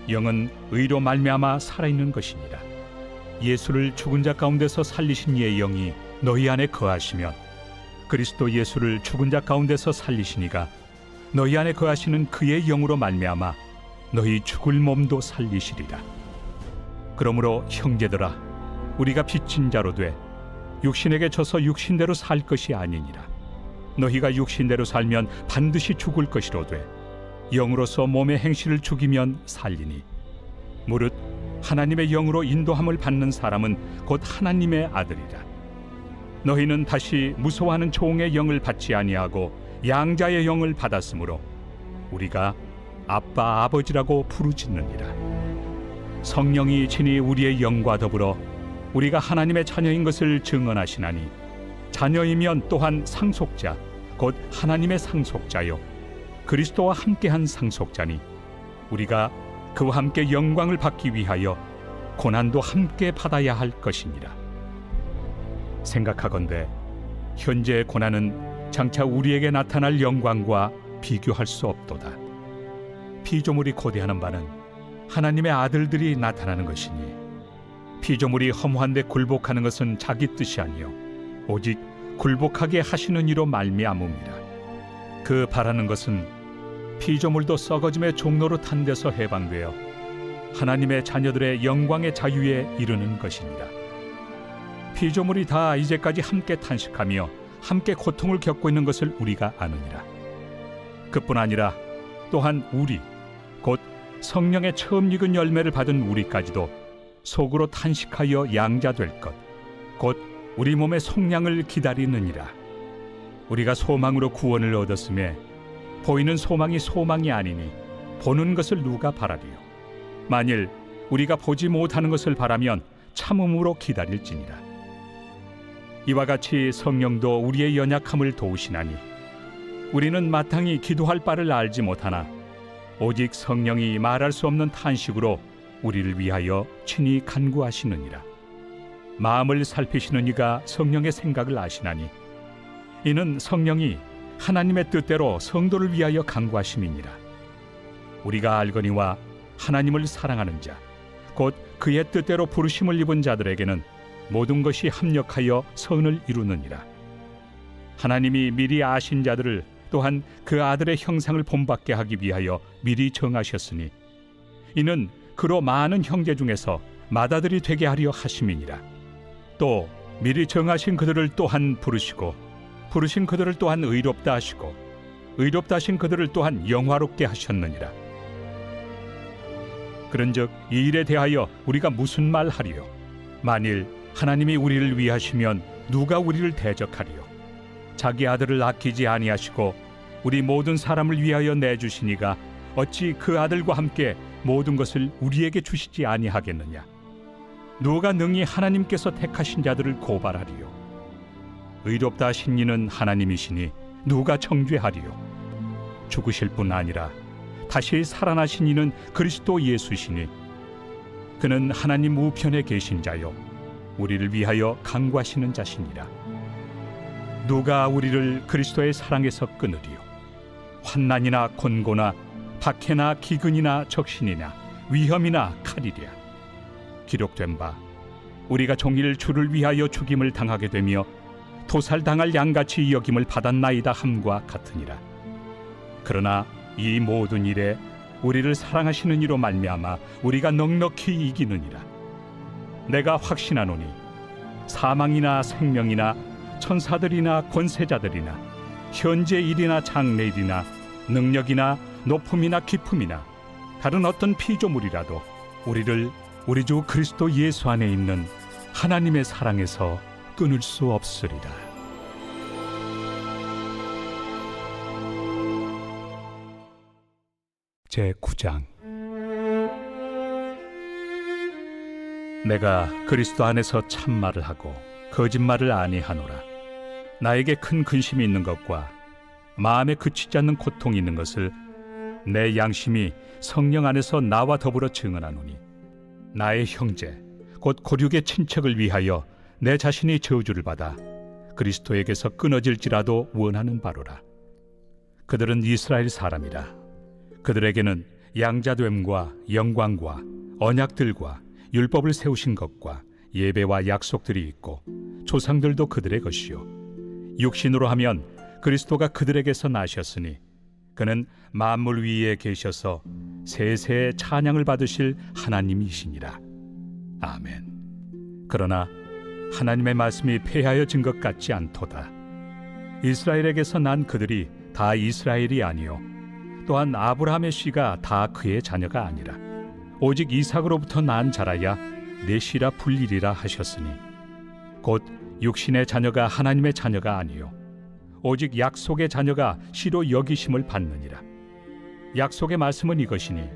영은 의로 말미암아 살아있는 것이니라. 예수를 죽은 자 가운데서 살리신 이의 영이 너희 안에 거하시면 그리스도 예수를 죽은 자 가운데서 살리시니가 너희 안에 거하시는 그의 영으로 말미암아 너희 죽을 몸도 살리시리라. 그러므로 형제들아, 우리가 빚진 자로 돼 육신에게 져서 육신대로 살 것이 아니니라. 너희가 육신대로 살면 반드시 죽을 것이로되 영으로서 몸의 행실을 죽이면 살리니, 무릇 하나님의 영으로 인도함을 받는 사람은 곧 하나님의 아들이라. 너희는 다시 무서워하는 종의 영을 받지 아니하고 양자의 영을 받았으므로 우리가 아빠 아버지라고 부르짖느니라. 성령이 친히 우리의 영과 더불어 우리가 하나님의 자녀인 것을 증언하시나니, 자녀이면 또한 상속자 곧 하나님의 상속자요 그리스도와 함께한 상속자니, 우리가 그와 함께 영광을 받기 위하여 고난도 함께 받아야 할 것이니라. 생각하건대 현재의 고난은 장차 우리에게 나타날 영광과 비교할 수 없도다. 피조물이 고대하는 바는 하나님의 아들들이 나타나는 것이니, 피조물이 허무한데 굴복하는 것은 자기 뜻이 아니요 오직 굴복하게 하시는 이로 말미암음이라. 그 바라는 것은 피조물도 썩어짐의 종로로 탄 데서 해방되어 하나님의 자녀들의 영광의 자유에 이르는 것이니라. 피조물이 다 이제까지 함께 탄식하며 함께 고통을 겪고 있는 것을 우리가 아느니라. 그뿐 아니라 또한 우리 곧 성령의 처음 익은 열매를 받은 우리까지도 속으로 탄식하여 양자될 것 곧 우리 몸의 속량을 기다리느니라. 우리가 소망으로 구원을 얻었음에 보이는 소망이 소망이 아니니 보는 것을 누가 바라리요. 만일 우리가 보지 못하는 것을 바라면 참음으로 기다릴지니라. 이와 같이 성령도 우리의 연약함을 도우시나니, 우리는 마땅히 기도할 바를 알지 못하나 오직 성령이 말할 수 없는 탄식으로 우리를 위하여 친히 간구하시느니라. 마음을 살피시는 이가 성령의 생각을 아시나니, 이는 성령이 하나님의 뜻대로 성도를 위하여 간구하심이니라. 우리가 알거니와 하나님을 사랑하는 자 곧 그의 뜻대로 부르심을 입은 자들에게는 모든 것이 합력하여 선을 이루느니라. 하나님이 미리 아신 자들을 또한 그 아들의 형상을 본받게 하기 위하여 미리 정하셨으니, 이는 그로 많은 형제 중에서 맏아들이 되게 하려 하심이니라. 또 미리 정하신 그들을 또한 부르시고, 부르신 그들을 또한 의롭다 하시고, 의롭다 하신 그들을 또한 영화롭게 하셨느니라. 그런즉 이 일에 대하여 우리가 무슨 말 하리요? 만일 하나님이 우리를 위하시면 누가 우리를 대적하리요? 자기 아들을 아끼지 아니하시고 우리 모든 사람을 위하여 내주시니가 어찌 그 아들과 함께 모든 것을 우리에게 주시지 아니하겠느냐? 누가 능히 하나님께서 택하신 자들을 고발하리요? 의롭다 하신 이는 하나님이시니 누가 정죄하리요? 죽으실 뿐 아니라 다시 살아나신 이는 그리스도 예수시니 그는 하나님 우편에 계신 자요 우리를 위하여 간구하시는 자시니라. 누가 우리를 그리스도의 사랑에서 끊으리요? 환난이나 곤고나 박해나 기근이나 적신이나 위험이나 칼이랴. 기록된 바 우리가 종일 주를 위하여 죽임을 당하게 되며 도살당할 양같이 여김을 받았나이다 함과 같으니라. 그러나 이 모든 일에 우리를 사랑하시는 이로 말미암아 우리가 넉넉히 이기느니라. 내가 확신하노니 사망이나 생명이나 천사들이나 권세자들이나 현재 일이나 장래일이나 능력이나 높음이나 깊음이나 다른 어떤 피조물이라도 우리를 우리 주 그리스도 예수 안에 있는 하나님의 사랑에서 끊을 수 없으리라. 제9장. 내가 그리스도 안에서 참말을 하고 거짓말을 아니하노라. 나에게 큰 근심이 있는 것과 마음에 그치지 않는 고통이 있는 것을 내 양심이 성령 안에서 나와 더불어 증언하노니 나의 형제 곧 고륙의 친척을 위하여 내 자신이 저주를 받아 그리스도에게서 끊어질지라도 원하는 바로라. 그들은 이스라엘 사람이라. 그들에게는 양자됨과 영광과 언약들과 율법을 세우신 것과 예배와 약속들이 있고 조상들도 그들의 것이요 육신으로 하면 그리스도가 그들에게서 나셨으니 그는 만물 위에 계셔서 세세의 찬양을 받으실 하나님이시니라. 아멘. 그러나 하나님의 말씀이 폐하여진 것 같지 않도다. 이스라엘에게서 난 그들이 다 이스라엘이 아니요 또한 아브라함의 씨가 다 그의 자녀가 아니라 오직 이삭으로부터 난 자라야 내 씨라 불리리라 하셨으니 곧 육신의 자녀가 하나님의 자녀가 아니요 오직 약속의 자녀가 씨로 여기심을 받느니라. 약속의 말씀은 이것이니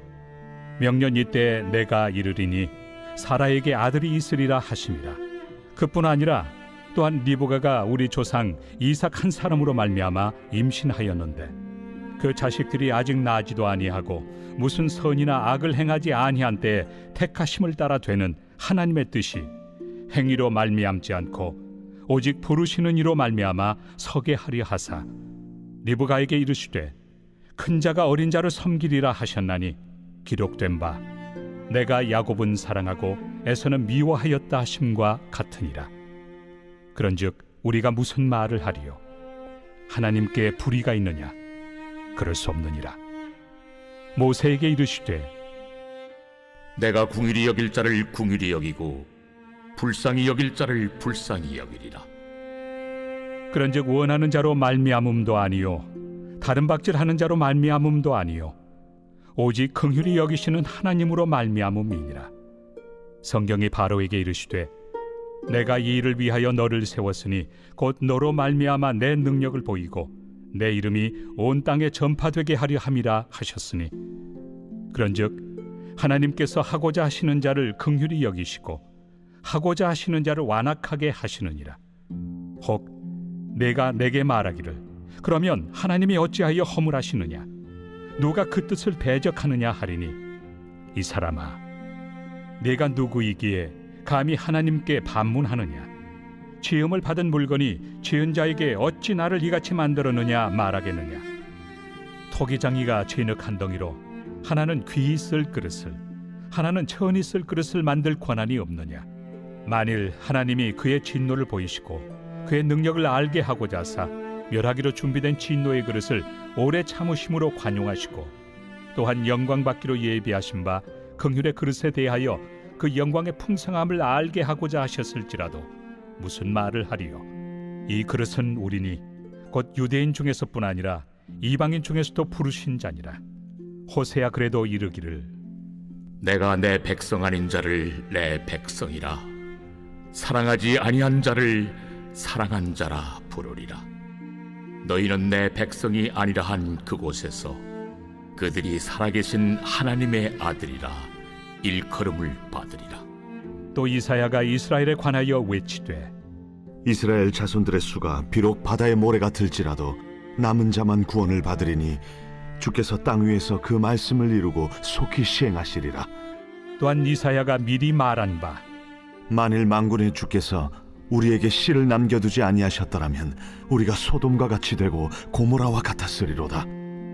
명년 이때에 내가 이르리니 사라에게 아들이 있으리라 하심이라. 그뿐 아니라 또한 리브가가 우리 조상 이삭 한 사람으로 말미암아 임신하였는데 그 자식들이 아직 나지도 아니하고 무슨 선이나 악을 행하지 아니한 때에 택하심을 따라 되는 하나님의 뜻이 행위로 말미암지 않고 오직 부르시는 이로 말미암아 서게 하려 하사 리브가에게 이르시되 큰 자가 어린 자를 섬기리라 하셨나니 기록된 바 내가 야곱은 사랑하고 에서는 미워하였다 하심과 같으니라. 그런즉 우리가 무슨 말을 하리요? 하나님께 불의가 있느냐? 그럴 수 없느니라. 모세에게 이르시되 내가 궁휼히 여길 자를 궁휼히 여기고 불쌍히 여길 자를 불쌍히 여기리라. 그런즉 원하는 자로 말미암음도 아니요 다른 박질하는 자로 말미암음도 아니요 오직 긍휼히 여기시는 하나님으로 말미암음이니라. 성경이 바로에게 이르시되 내가 이 일을 위하여 너를 세웠으니 곧 너로 말미암아 내 능력을 보이고 내 이름이 온 땅에 전파되게 하려 함이라 하셨으니 그런즉 하나님께서 하고자 하시는 자를 긍휼히 여기시고 하고자 하시는 자를 완악하게 하시느니라. 혹 내가 내게 말하기를 그러면 하나님이 어찌하여 허물하시느냐? 누가 그 뜻을 대적하느냐 하리니 이 사람아 내가 누구이기에 감히 하나님께 반문하느냐? 지음을 받은 물건이 지은 자에게 어찌 나를 이같이 만들었느냐 말하겠느냐? 토기장이가 진흙 한 덩이로 하나는 귀히 쓸 그릇을 하나는 천히 쓸 그릇을 만들 권한이 없느냐? 만일 하나님이 그의 진노를 보이시고 그의 능력을 알게 하고자 하사 멸하기로 준비된 진노의 그릇을 오래 참으심으로 관용하시고 또한 영광 받기로 예비하신 바 긍휼의 그릇에 대하여 그 영광의 풍성함을 알게 하고자 하셨을지라도 무슨 말을 하리요? 이 그릇은 우리니 곧 유대인 중에서뿐 아니라 이방인 중에서도 부르신 자니라. 호세야 그래도 이르기를 내가 내 백성 아닌 자를 내 백성이라 사랑하지 아니한 자를 사랑한 자라 부르리라. 너희는 내 백성이 아니라 한 그곳에서 그들이 살아계신 하나님의 아들이라 일컬음을 받으리라. 또 이사야가 이스라엘에 관하여 외치되 이스라엘 자손들의 수가 비록 바다의 모래가 들지라도 남은 자만 구원을 받으리니 주께서 땅 위에서 그 말씀을 이루고 속히 시행하시리라. 또한 이사야가 미리 말한 바 만일 만군의 주께서 우리에게 씨를 남겨두지 아니하셨더라면 우리가 소돔과 같이 되고 고모라와 같았으리로다.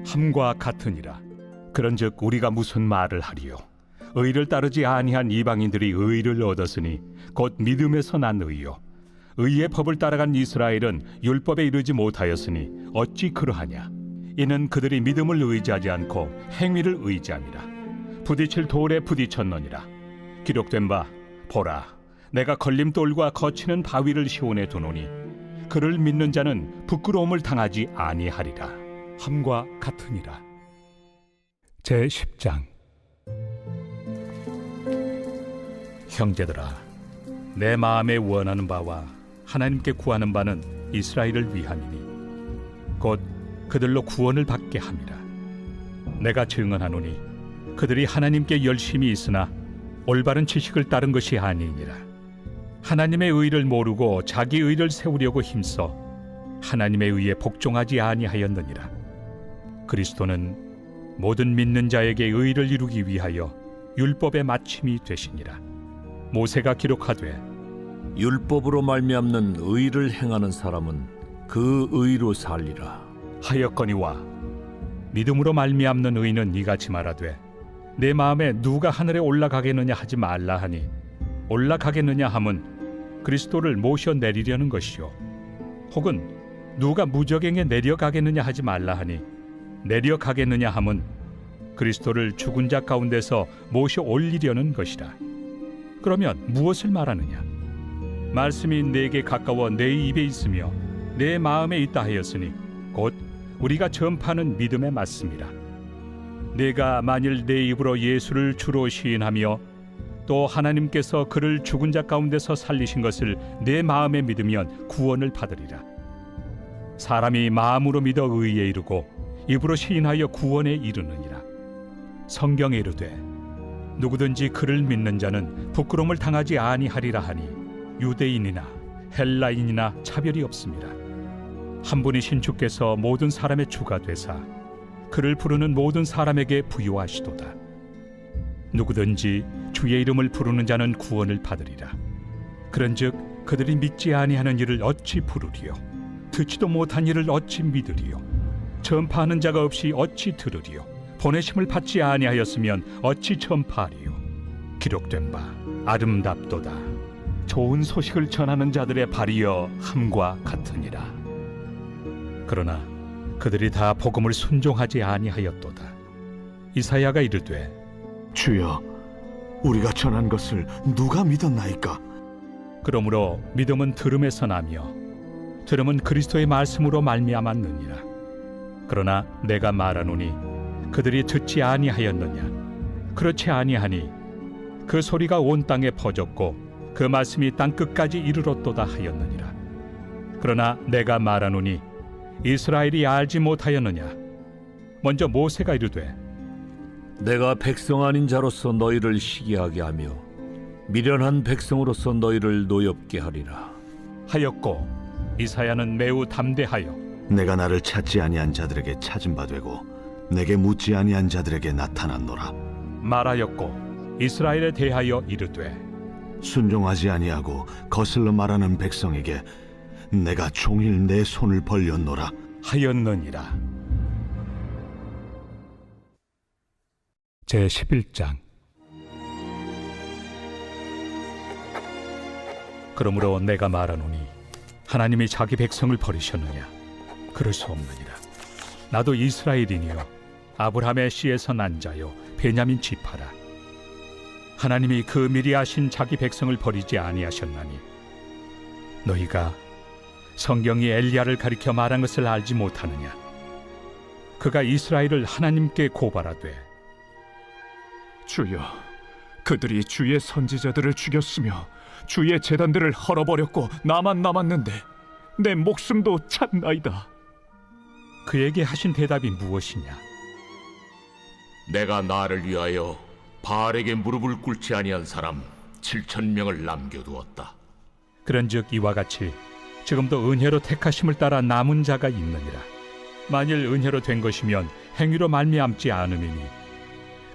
함과 같으니라. 그런즉 우리가 무슨 말을 하리요? 의를 따르지 아니한 이방인들이 의를 얻었으니 곧 믿음에서 난 의요. 의의 법을 따라간 이스라엘은 율법에 이르지 못하였으니 어찌 그러하냐? 이는 그들이 믿음을 의지하지 않고 행위를 의지함이라. 부딪힐 돌에 부딪혔느니라. 기록된 바 보라, 내가 걸림돌과 거치는 바위를 시온에 두노니 그를 믿는 자는 부끄러움을 당하지 아니하리라. 함과 같으니라. 제 10장. 형제들아, 내 마음에 원하는 바와 하나님께 구하는 바는 이스라엘을 위함이니 곧 그들로 구원을 받게 함이라. 내가 증언하노니 그들이 하나님께 열심히 있으나 올바른 지식을 따른 것이 아니니라. 하나님의 의를 모르고 자기 의를 세우려고 힘써 하나님의 의에 복종하지 아니하였느니라. 그리스도는 모든 믿는 자에게 의를 이루기 위하여 율법의 마침이 되시니라. 모세가 기록하되 율법으로 말미암는 의를 행하는 사람은 그 의로 살리라 하였거니와 믿음으로 말미암는 의는 이같이 말하되 내 마음에 누가 하늘에 올라가겠느냐 하지 말라 하니 올라가겠느냐 함은 그리스도를 모셔 내리려는 것이요 혹은 누가 무저갱에 내려가겠느냐 하지 말라 하니 내려가겠느냐 함은 그리스도를 죽은 자 가운데서 모셔 올리려는 것이라. 그러면 무엇을 말하느냐? 말씀이 내게 가까워 내 입에 있으며 내 마음에 있다 하였으니 곧 우리가 전파하는 믿음에 맞습니다. 내가 만일 내 입으로 예수를 주로 시인하며 또 하나님께서 그를 죽은 자 가운데서 살리신 것을 내 마음에 믿으면 구원을 받으리라. 사람이 마음으로 믿어 의에 이르고 입으로 시인하여 구원에 이르느니라. 성경에 이르되 누구든지 그를 믿는 자는 부끄러움을 당하지 아니하리라 하니 유대인이나 헬라인이나 차별이 없습니다. 한 분이신 주께서 모든 사람의 주가 되사 그를 부르는 모든 사람에게 부요하시도다. 누구든지 주의 이름을 부르는 자는 구원을 받으리라. 그런즉 그들이 믿지 아니하는 일을 어찌 부르리요? 듣지도 못한 일을 어찌 믿으리요? 전파하는 자가 없이 어찌 들으리요? 보내심을 받지 아니하였으면 어찌 전파하리요? 기록된 바 아름답도다. 좋은 소식을 전하는 자들의 발이여 함과 같으니라. 그러나 그들이 다 복음을 순종하지 아니하였도다. 이사야가 이르되 주여, 우리가 전한 것을 누가 믿었나이까? 그러므로 믿음은 들음에서 나며 들음은 그리스도의 말씀으로 말미암았느니라. 그러나 내가 말하노니 그들이 듣지 아니하였느냐? 그렇지 아니하니 그 소리가 온 땅에 퍼졌고 그 말씀이 땅 끝까지 이르렀도다 하였느니라. 그러나 내가 말하노니 이스라엘이 알지 못하였느냐? 먼저 모세가 이르되 내가 백성 아닌 자로서 너희를 시기하게 하며 미련한 백성으로서 너희를 노엽게 하리라 하였고 이사야는 매우 담대하여 내가 나를 찾지 아니한 자들에게 찾은 바 되고 내게 묻지 아니한 자들에게 나타났노라. 말하였고 이스라엘에 대하여 이르되 순종하지 아니하고 거슬러 말하는 백성에게 내가 종일 내 손을 벌렸노라 하였느니라. 제 11장. 그러므로 내가 말하노니 하나님이 자기 백성을 버리셨느냐? 그럴 수 없느니라. 나도 이스라엘이니요 아브라함의 씨에서 난 자요 베냐민 지파라. 하나님이 그 미리 아신 자기 백성을 버리지 아니하셨나니 너희가 성경이 엘리야를 가리켜 말한 것을 알지 못하느냐? 그가 이스라엘을 하나님께 고발하되 주여, 그들이 주의 선지자들을 죽였으며 주의 제단들을 헐어버렸고 나만 남았는데 내 목숨도 찾나이다. 그에게 하신 대답이 무엇이냐? 내가 나를 위하여 바알에게 무릎을 꿇지 아니한 사람 7,000명을 남겨두었다. 그런즉 이와 같이 지금도 은혜로 택하심을 따라 남은 자가 있느니라. 만일 은혜로 된 것이면 행위로 말미암지 않음이니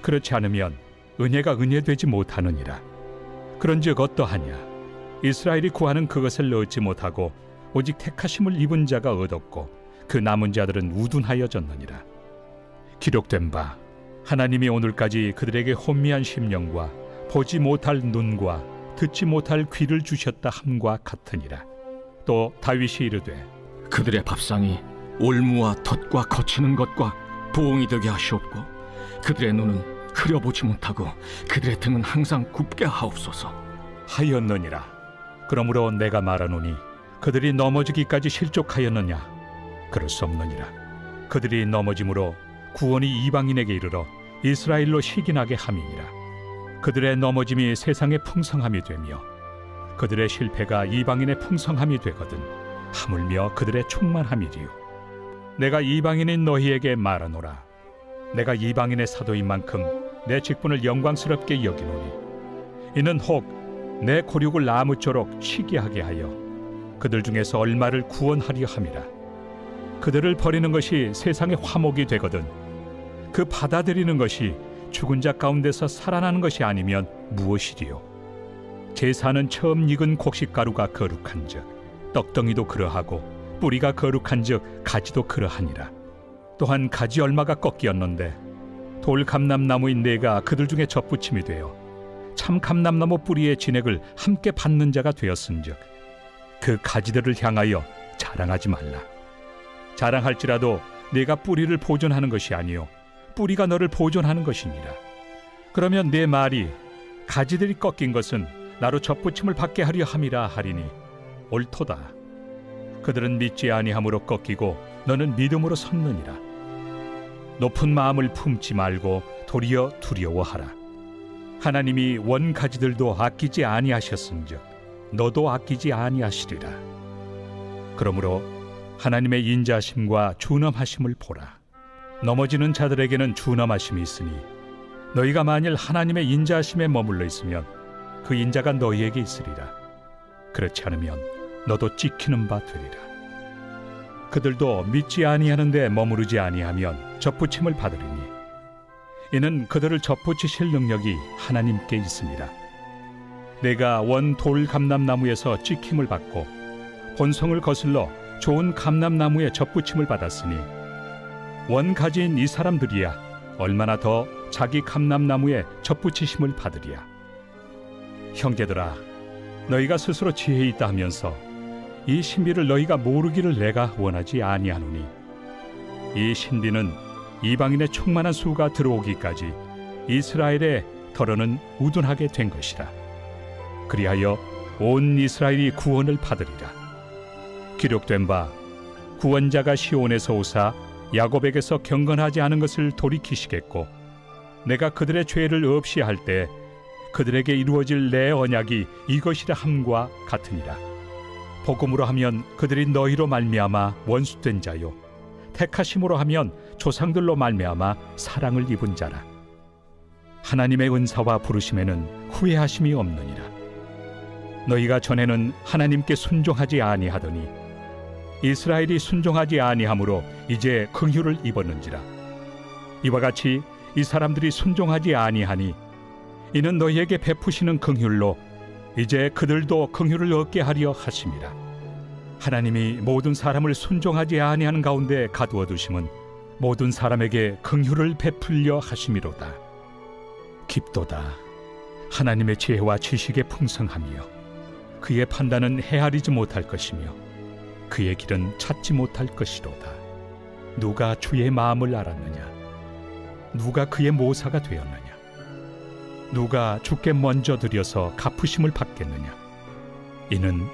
그렇지 않으면 은혜가 은혜되지 못하느니라. 그런즉 어떠하냐? 이스라엘이 구하는 그것을 얻지 못하고 오직 택하심을 입은 자가 얻었고 그 남은 자들은 우둔하여졌느니라. 기록된 바 하나님이 오늘까지 그들에게 혼미한 심령과 보지 못할 눈과 듣지 못할 귀를 주셨다 함과 같으니라. 또 다윗이 이르되 그들의 밥상이 올무와 덫과 거치는 것과 보응이 되게 하시옵고 그들의 눈은 흐려보지 못하고 그들의 등은 항상 굽게 하옵소서. 하였느니라. 그러므로 내가 말하노니 그들이 넘어지기까지 실족하였느냐? 그럴 수 없느니라. 그들이 넘어짐으로 구원이 이방인에게 이르러 이스라엘로 시기나게 함이니라. 그들의 넘어짐이 세상의 풍성함이 되며 그들의 실패가 이방인의 풍성함이 되거든 하물며 그들의 충만함이리요. 내가 이방인인 너희에게 말하노라. 내가 이방인의 사도인 만큼 내 직분을 영광스럽게 여기노니 이는 혹 내 고륙을 나무쪼록 시기하게 하여 그들 중에서 얼마를 구원하려 함이라. 그들을 버리는 것이 세상의 화목이 되거든 그 받아들이는 것이 죽은 자 가운데서 살아나는 것이 아니면 무엇이리요? 제사는 처음 익은 곡식가루가 거룩한즉 떡덩이도 그러하고 뿌리가 거룩한즉 가지도 그러하니라. 또한 가지 얼마가 꺾이었는데 돌 감람나무인 내가 그들 중에 접붙임이 되어 참 감람나무 뿌리의 진액을 함께 받는 자가 되었은즉 그 가지들을 향하여 자랑하지 말라. 자랑할지라도 네가 뿌리를 보존하는 것이 아니요 뿌리가 너를 보존하는 것이니라. 그러면 내 말이 가지들이 꺾인 것은 나로 접붙임을 받게 하려 함이라 하리니 옳도다. 그들은 믿지 아니함으로 꺾이고 너는 믿음으로 섰느니라. 높은 마음을 품지 말고 도리어 두려워하라. 하나님이 원 가지들도 아끼지 아니하셨은즉 너도 아끼지 아니하시리라. 그러므로 하나님의 인자하심과 준엄하심을 보라. 넘어지는 자들에게는 준엄하심이 있으니 너희가 만일 하나님의 인자하심에 머물러 있으면 그 인자가 너희에게 있으리라. 그렇지 않으면 너도 찍히는 바 되리라. 그들도 믿지 아니하는데 머무르지 아니하면 접붙임을 받으리니 이는 그들을 접붙이실 능력이 하나님께 있습니다. 내가 원 돌 감람나무에서 찍힘을 받고 본성을 거슬러 좋은 감람나무에 접붙임을 받았으니 원 가지인 이 사람들이야 얼마나 더 자기 감람나무에 접붙이심을 받으리야. 형제들아, 너희가 스스로 지혜 있다 하면서 이 신비를 너희가 모르기를 내가 원하지 아니하노니 이 신비는 이방인의 충만한 수가 들어오기까지 이스라엘의 덜어는 우둔하게 된 것이라. 그리하여 온 이스라엘이 구원을 받으리라. 기록된 바 구원자가 시온에서 오사 야곱에게서 경건하지 않은 것을 돌이키시겠고 내가 그들의 죄를 없이 할 때 그들에게 이루어질 내 언약이 이것이라 함과 같으니라. 복음으로 하면 그들이 너희로 말미암아 원수된 자요 택하심으로 하면 조상들로 말미암아 사랑을 입은 자라. 하나님의 은사와 부르심에는 후회하심이 없느니라. 너희가 전에는 하나님께 순종하지 아니하더니 이스라엘이 순종하지 아니하므로 이제 긍휼을 입었는지라. 이와 같이 이 사람들이 순종하지 아니하니 이는 너희에게 베푸시는 긍휼로 이제 그들도 긍휼을 얻게 하려 하심이라. 하나님이 모든 사람을 순종하지 아니하는 가운데 가두어 두심은 모든 사람에게 긍휼을 베풀려 하심이로다. 깊도다. 하나님의 지혜와 지식의 풍성함이여 그의 판단은 헤아리지 못할 것이며 그의 길은 찾지 못할 것이로다. 누가 주의 마음을 알았느냐? 누가 그의 모사가 되었느냐? 누가 주께 먼저 드려서 갚으심을 받겠느냐? 이는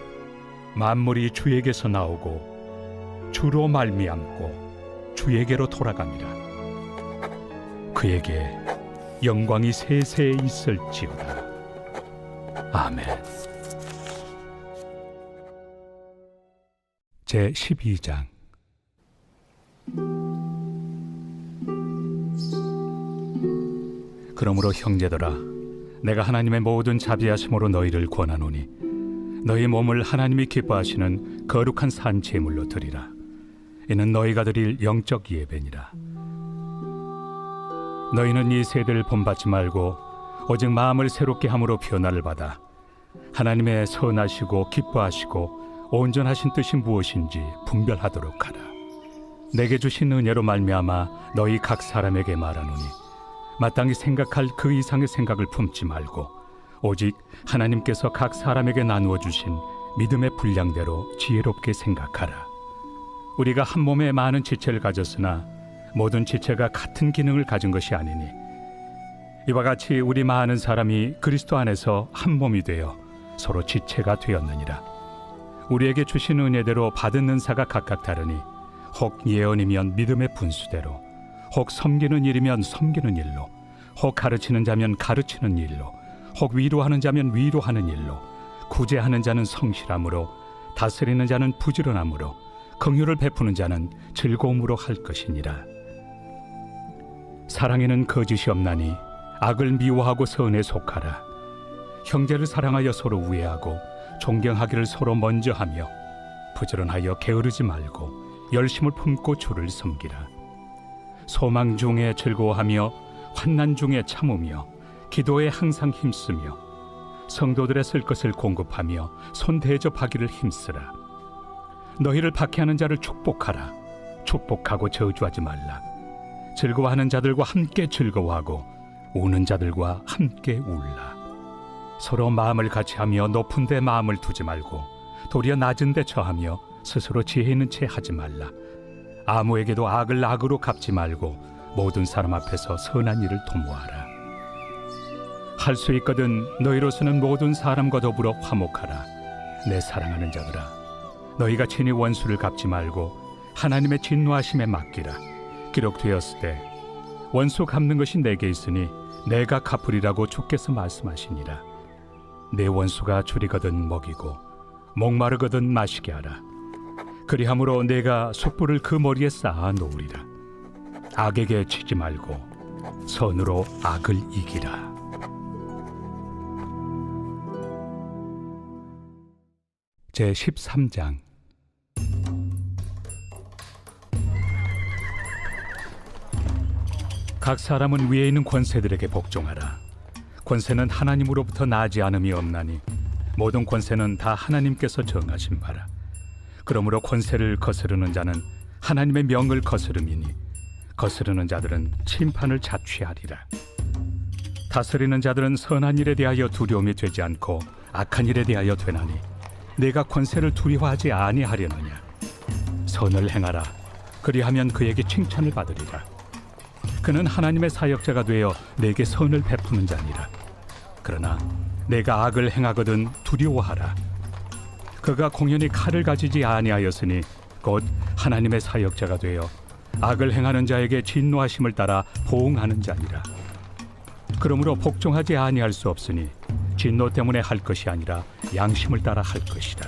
만물이 주에게서 나오고 주로 말미암고 주에게로 돌아갑니다. 그에게 영광이 세세에 있을지어다. 아멘. 제 12장. 그러므로 형제들아, 내가 하나님의 모든 자비하심으로 너희를 권하노니 너희 몸을 하나님이 기뻐하시는 거룩한 산 제물로 드리라. 이는 너희가 드릴 영적 예배니라. 너희는 이 세대를 본받지 말고 오직 마음을 새롭게 함으로 변화를 받아 하나님의 선하시고 기뻐하시고 온전하신 뜻이 무엇인지 분별하도록 하라. 내게 주신 은혜로 말미암아 너희 각 사람에게 말하노니 마땅히 생각할 그 이상의 생각을 품지 말고 오직 하나님께서 각 사람에게 나누어 주신 믿음의 분량대로 지혜롭게 생각하라. 우리가 한 몸에 많은 지체를 가졌으나 모든 지체가 같은 기능을 가진 것이 아니니 이와 같이 우리 많은 사람이 그리스도 안에서 한 몸이 되어 서로 지체가 되었느니라. 우리에게 주신 은혜대로 받은 은사가 각각 다르니 혹 예언이면 믿음의 분수대로, 혹 섬기는 일이면 섬기는 일로, 혹 가르치는 자면 가르치는 일로, 혹 위로하는 자면 위로하는 일로, 구제하는 자는 성실함으로, 다스리는 자는 부지런함으로, 긍휼을 베푸는 자는 즐거움으로 할 것이니라. 사랑에는 거짓이 없나니 악을 미워하고 선에 속하라. 형제를 사랑하여 서로 우애하고 존경하기를 서로 먼저 하며 부지런하여 게으르지 말고 열심을 품고 주를 섬기라. 소망 중에 즐거워하며 환난 중에 참으며 기도에 항상 힘쓰며 성도들의 쓸 것을 공급하며 손 대접하기를 힘쓰라. 너희를 박해하는 자를 축복하라. 축복하고 저주하지 말라. 즐거워하는 자들과 함께 즐거워하고 우는 자들과 함께 울라. 서로 마음을 같이 하며 높은 데 마음을 두지 말고 도리어 낮은 데 처하며 스스로 지혜 있는 채 하지 말라. 아무에게도 악을 악으로 갚지 말고 모든 사람 앞에서 선한 일을 도모하라. 할 수 있거든 너희로서는 모든 사람과 더불어 화목하라. 내 사랑하는 자들아, 너희가 친히 원수를 갚지 말고 하나님의 진노하심에 맡기라. 기록되었을 때 원수 갚는 것이 내게 있으니 내가 갚으리라고 주께서 말씀하시니라. 내 원수가 줄이거든 먹이고 목마르거든 마시게 하라. 그리함으로 내가 숯불을 그 머리에 쌓아 놓으리라. 악에게 치지 말고 선으로 악을 이기라. 제 13장. 각 사람은 위에 있는 권세들에게 복종하라. 권세는 하나님으로부터 나지 않음이 없나니 모든 권세는 다 하나님께서 정하신 바라. 그러므로 권세를 거스르는 자는 하나님의 명을 거스름이니 거스르는 자들은 심판을 자취하리라. 다스리는 자들은 선한 일에 대하여 두려움이 되지 않고 악한 일에 대하여 되나니 내가 권세를 두려워하지 아니하려느냐. 선을 행하라. 그리하면 그에게 칭찬을 받으리라. 그는 하나님의 사역자가 되어 내게 선을 베푸는 자니라. 그러나 내가 악을 행하거든 두려워하라. 그가 공연히 칼을 가지지 아니하였으니 곧 하나님의 사역자가 되어 악을 행하는 자에게 진노하심을 따라 보응하는 자니라. 그러므로 복종하지 아니할 수 없으니 진노 때문에 할 것이 아니라 양심을 따라 할 것이라.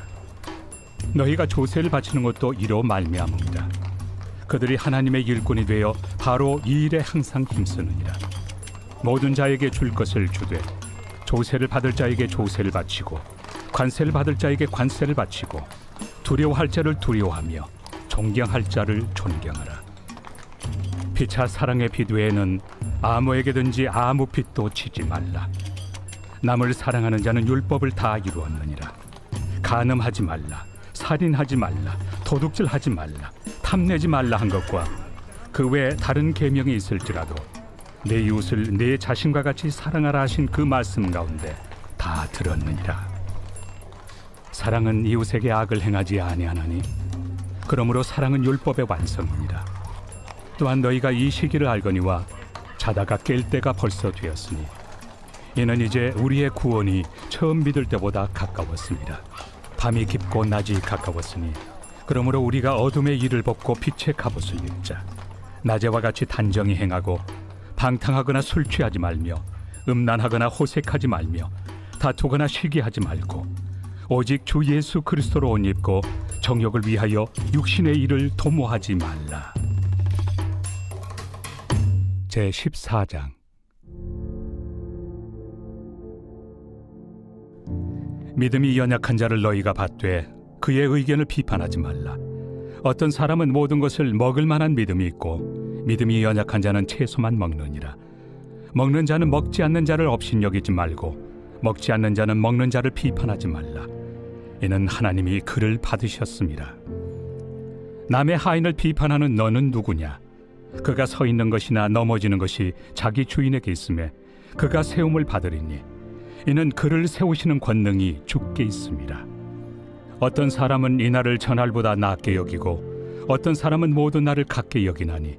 너희가 조세를 바치는 것도 이로 말미암음이라. 그들이 하나님의 일꾼이 되어 바로 이 일에 항상 힘쓰느니라. 모든 자에게 줄 것을 주되 조세를 받을 자에게 조세를 바치고 관세를 받을 자에게 관세를 바치고 두려워할 자를 두려워하며 존경할 자를 존경하라. 피차 사랑의 빛 외에는 아무에게든지 아무 빛도 치지 말라. 남을 사랑하는 자는 율법을 다 이루었느니라. 간음하지 말라, 살인하지 말라, 도둑질하지 말라, 탐내지 말라 한 것과 그 외에 다른 계명이 있을지라도 내 이웃을 내 자신과 같이 사랑하라 하신 그 말씀 가운데 다 들었느니라. 사랑은 이웃에게 악을 행하지 아니하나니 그러므로 사랑은 율법의 완성이니라. 또한 너희가 이 시기를 알거니와 자다가 깰 때가 벌써 되었으니 이는 이제 우리의 구원이 처음 믿을 때보다 가까웠습니다. 밤이 깊고 낮이 가까웠으니 그러므로 우리가 어둠의 일을 벗고 빛의 갑옷을 입자. 낮에와 같이 단정히 행하고 방탕하거나 술 취하지 말며 음란하거나 호색하지 말며 다투거나 시기하지 말고 오직 주 예수 그리스도로 옷 입고 정욕을 위하여 육신의 일을 도모하지 말라. 제14장. 믿음이 연약한 자를 너희가 받되 그의 의견을 비판하지 말라. 어떤 사람은 모든 것을 먹을 만한 믿음이 있고 믿음이 연약한 자는 채소만 먹느니라. 먹는 자는 먹지 않는 자를 업신여기지 말고 먹지 않는 자는 먹는 자를 비판하지 말라. 이는 하나님이 그를 받으셨습니다. 남의 하인을 비판하는 너는 누구냐? 그가 서 있는 것이나 넘어지는 것이 자기 주인에게 있음에 그가 세움을 받으리니 이는 그를 세우시는 권능이 주께 있습니다. 어떤 사람은 이날을 전날보다 낮게 여기고 어떤 사람은 모든 날을 같게 여기나니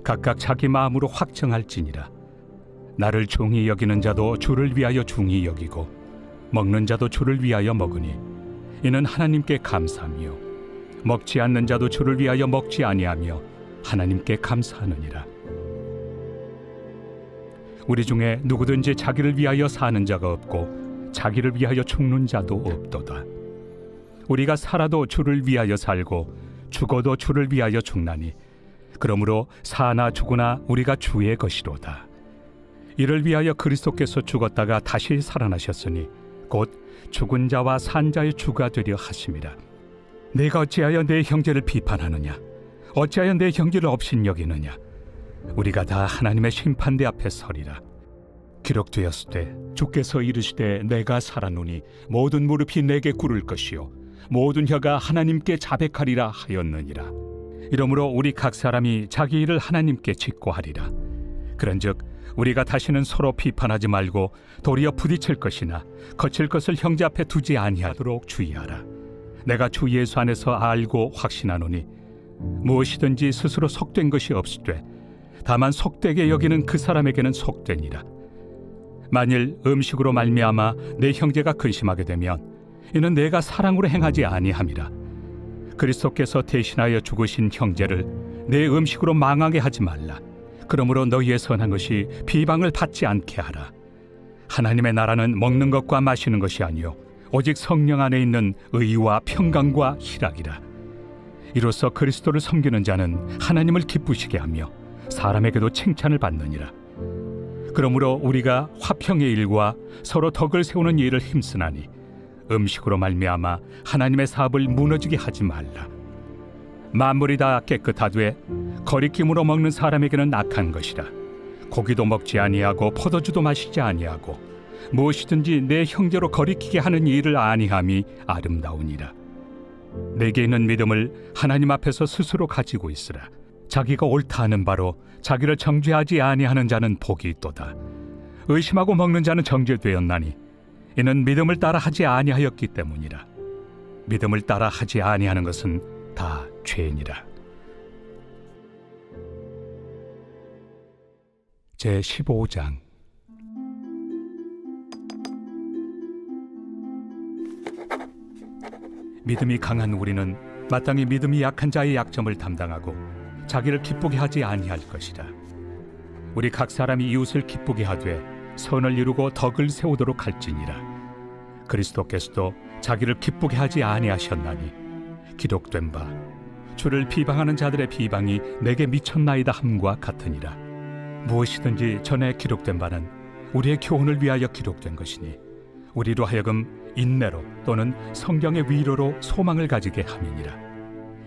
각각 자기 마음으로 확정할지니라. 나를 중히 여기는 자도 주를 위하여 중히 여기고 먹는 자도 주를 위하여 먹으니 이는 하나님께 감사하며 먹지 않는 자도 주를 위하여 먹지 아니하며 하나님께 감사하느니라. 우리 중에 누구든지 자기를 위하여 사는 자가 없고 자기를 위하여 죽는 자도 없도다. 우리가 살아도 주를 위하여 살고 죽어도 주를 위하여 죽나니 그러므로 사나 죽으나 우리가 주의 것이로다. 이를 위하여 그리스도께서 죽었다가 다시 살아나셨으니 곧 죽은 자와 산 자의 주가 되려 하심이라. 내가 어찌하여 내 형제를 비판하느냐? 어찌하여 내 형제를 업신여기느냐? 우리가 다 하나님의 심판대 앞에 서리라. 기록되었으되 주께서 이르시되 내가 살았노니 모든 무릎이 내게 꿇을 것이요 모든 혀가 하나님께 자백하리라 하였느니라. 이러므로 우리 각 사람이 자기 일을 하나님께 직고하리라. 그런즉 우리가 다시는 서로 비판하지 말고 도리어 부딪힐 것이나 거칠 것을 형제 앞에 두지 아니하도록 주의하라. 내가 주 예수 안에서 알고 확신하노니 무엇이든지 스스로 속된 것이 없으되 다만 속되게 여기는 그 사람에게는 속되니라. 만일 음식으로 말미암아 내 형제가 근심하게 되면 이는 내가 사랑으로 행하지 아니함이라. 그리스도께서 대신하여 죽으신 형제를 내 음식으로 망하게 하지 말라. 그러므로 너희의 선한 것이 비방을 받지 않게 하라. 하나님의 나라는 먹는 것과 마시는 것이 아니요 오직 성령 안에 있는 의와 평강과 희락이라. 이로써 그리스도를 섬기는 자는 하나님을 기쁘시게 하며 사람에게도 칭찬을 받느니라. 그러므로 우리가 화평의 일과 서로 덕을 세우는 일을 힘쓰나니 음식으로 말미암아 하나님의 사업을 무너지게 하지 말라. 만물이 다 깨끗하되 거리낌으로 먹는 사람에게는 악한 것이라. 고기도 먹지 아니하고 포도주도 마시지 아니하고 무엇이든지 내 형제로 거리키게 하는 일을 아니함이 아름다우니라. 내게 있는 믿음을 하나님 앞에서 스스로 가지고 있으라. 자기가 옳다 하는 바로 자기를 정죄하지 아니하는 자는 복이 있도다. 의심하고 먹는 자는 정죄되었나니 이는 믿음을 따라 하지 아니하였기 때문이라. 믿음을 따라 하지 아니하는 것은 다 죄니라. 제15장. 믿음이 강한 우리는 마땅히 믿음이 약한 자의 약점을 담당하고 자기를 기쁘게 하지 아니할 것이라. 우리 각 사람이 이웃을 기쁘게 하되 선을 이루고 덕을 세우도록 할지니라. 그리스도께서도 자기를 기쁘게 하지 아니하셨나니 기록된 바 주를 비방하는 자들의 비방이 내게 미쳤나이다 함과 같으니라. 무엇이든지 전에 기록된 바는 우리의 교훈을 위하여 기록된 것이니 우리로 하여금 인내로 또는 성경의 위로로 소망을 가지게 함이니라.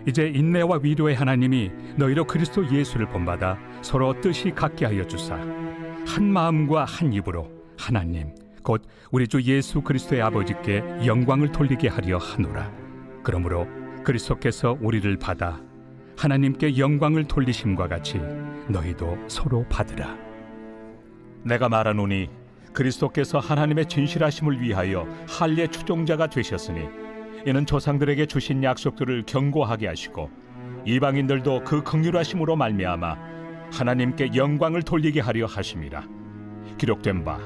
이제 인내와 위로의 하나님이 너희로 그리스도 예수를 본받아 서로 뜻이 같게 하여 주사 한 마음과 한 입으로 하나님 곧 우리 주 예수 그리스도의 아버지께 영광을 돌리게 하려 하노라. 그러므로 그리스도께서 우리를 받아 하나님께 영광을 돌리심과 같이 너희도 서로 받으라. 내가 말하노니 그리스도께서 하나님의 진실하심을 위하여 할례 추종자가 되셨으니 이는 조상들에게 주신 약속들을 견고하게 하시고 이방인들도 그 긍휼하심으로 말미암아 하나님께 영광을 돌리게 하려 하심이라. 기록된 바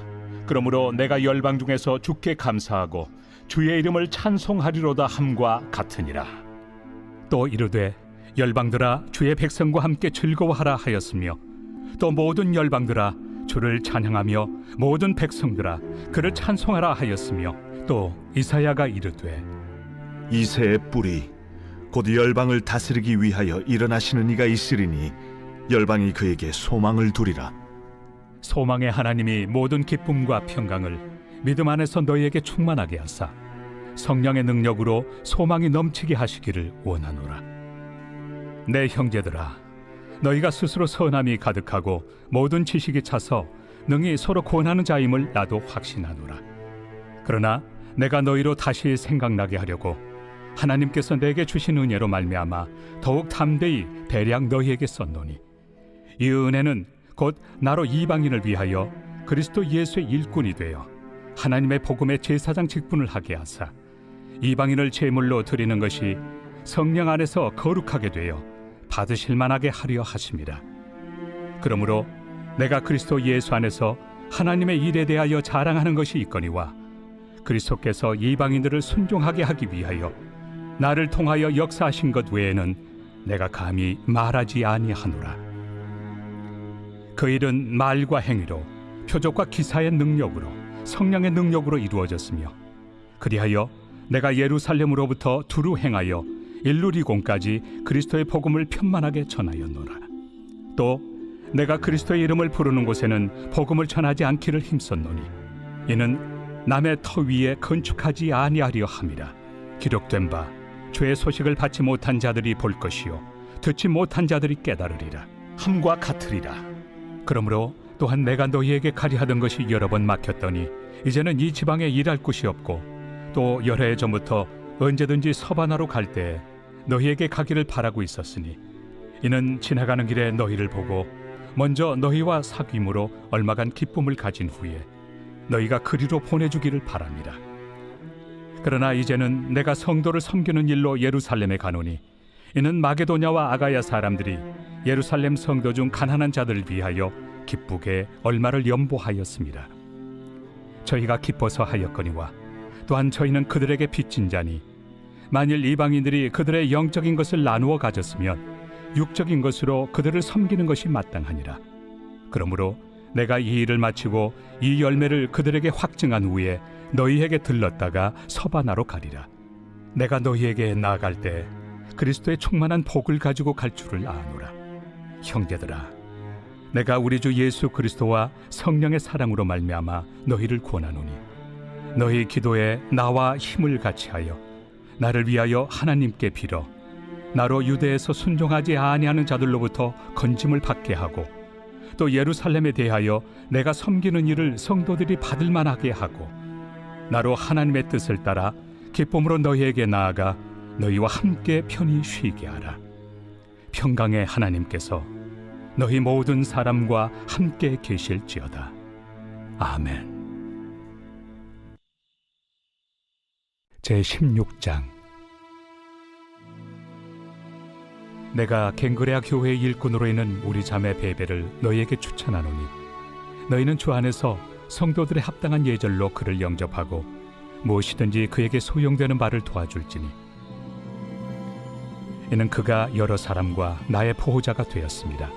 그러므로 내가 열방 중에서 주께 감사하고 주의 이름을 찬송하리로다 함과 같으니라. 또 이르되 열방들아 주의 백성과 함께 즐거워하라 하였으며 또 모든 열방들아 주를 찬양하며 모든 백성들아 그를 찬송하라 하였으며 또 이사야가 이르되 이새의 뿔이 곧 열방을 다스리기 위하여 일어나시는 이가 있으리니 열방이 그에게 소망을 두리라. 소망의 하나님이 모든 기쁨과 평강을 믿음 안에서 너희에게 충만하게 하사 성령의 능력으로 소망이 넘치게 하시기를 원하노라. 내 형제들아, 너희가 스스로 선함이 가득하고 모든 지식이 차서 능히 서로 권하는 자임을 나도 확신하노라. 그러나 내가 너희로 다시 생각나게 하려고 하나님께서 내게 주신 은혜로 말미암아 더욱 담대히 대량 너희에게 썼노니, 이 은혜는 곧 나로 이방인을 위하여 그리스도 예수의 일꾼이 되어 하나님의 복음의 제사장 직분을 하게 하사 이방인을 제물로 드리는 것이 성령 안에서 거룩하게 되어 받으실 만하게 하려 하심이라. 그러므로 내가 그리스도 예수 안에서 하나님의 일에 대하여 자랑하는 것이 있거니와 그리스도께서 이방인들을 순종하게 하기 위하여 나를 통하여 역사하신 것 외에는 내가 감히 말하지 아니하노라. 그 일은 말과 행위로, 표적과 기사의 능력으로, 성령의 능력으로 이루어졌으며, 그리하여 내가 예루살렘으로부터 두루 행하여 일루리공까지 그리스도의 복음을 편만하게 전하였노라. 또 내가 그리스도의 이름을 부르는 곳에는 복음을 전하지 않기를 힘썼노니, 이는 남의 터 위에 건축하지 아니하려 함이라. 기록된 바 죄의 소식을 받지 못한 자들이 볼 것이요 듣지 못한 자들이 깨달으리라. 함과 같으리라. 그러므로 또한 내가 너희에게 가리 하던 것이 여러 번 막혔더니 이제는 이 지방에 일할 곳이 없고, 또 여러 해 전부터 언제든지 서바나로 갈 때에 너희에게 가기를 바라고 있었으니, 이는 지나가는 길에 너희를 보고 먼저 너희와 사귐으로 얼마간 기쁨을 가진 후에 너희가 그리로 보내주기를 바랍니다. 그러나 이제는 내가 성도를 섬기는 일로 예루살렘에 가노니, 이는 마게도냐와 아가야 사람들이 예루살렘 성도 중 가난한 자들을 위하여 기쁘게 얼마를 연보하였습니다. 저희가 기뻐서 하였거니와 또한 저희는 그들에게 빚진 자니, 만일 이방인들이 그들의 영적인 것을 나누어 가졌으면 육적인 것으로 그들을 섬기는 것이 마땅하니라. 그러므로 내가 이 일을 마치고 이 열매를 그들에게 확증한 후에 너희에게 들렀다가 서바나로 가리라. 내가 너희에게 나아갈 때 그리스도의 충만한 복을 가지고 갈 줄을 아노라. 형제들아, 내가 우리 주 예수 그리스도와 성령의 사랑으로 말미암아 너희를 권하노니, 너희 기도에 나와 힘을 같이하여 나를 위하여 하나님께 빌어 나로 유대에서 순종하지 아니하는 자들로부터 건짐을 받게 하고, 또 예루살렘에 대하여 내가 섬기는 일을 성도들이 받을 만하게 하고, 나로 하나님의 뜻을 따라 기쁨으로 너희에게 나아가 너희와 함께 편히 쉬게 하라. 평강의 하나님께서 너희 모든 사람과 함께 계실지어다. 아멘. 제16장. 내가 갱그레아 교회의 일꾼으로 있는 우리 자매 베베를 너희에게 추천하노니, 너희는 주 안에서 성도들의 합당한 예절로 그를 영접하고 무엇이든지 그에게 소용되는 바를 도와줄지니, 이는 그가 여러 사람과 나의 보호자가 되었습니다.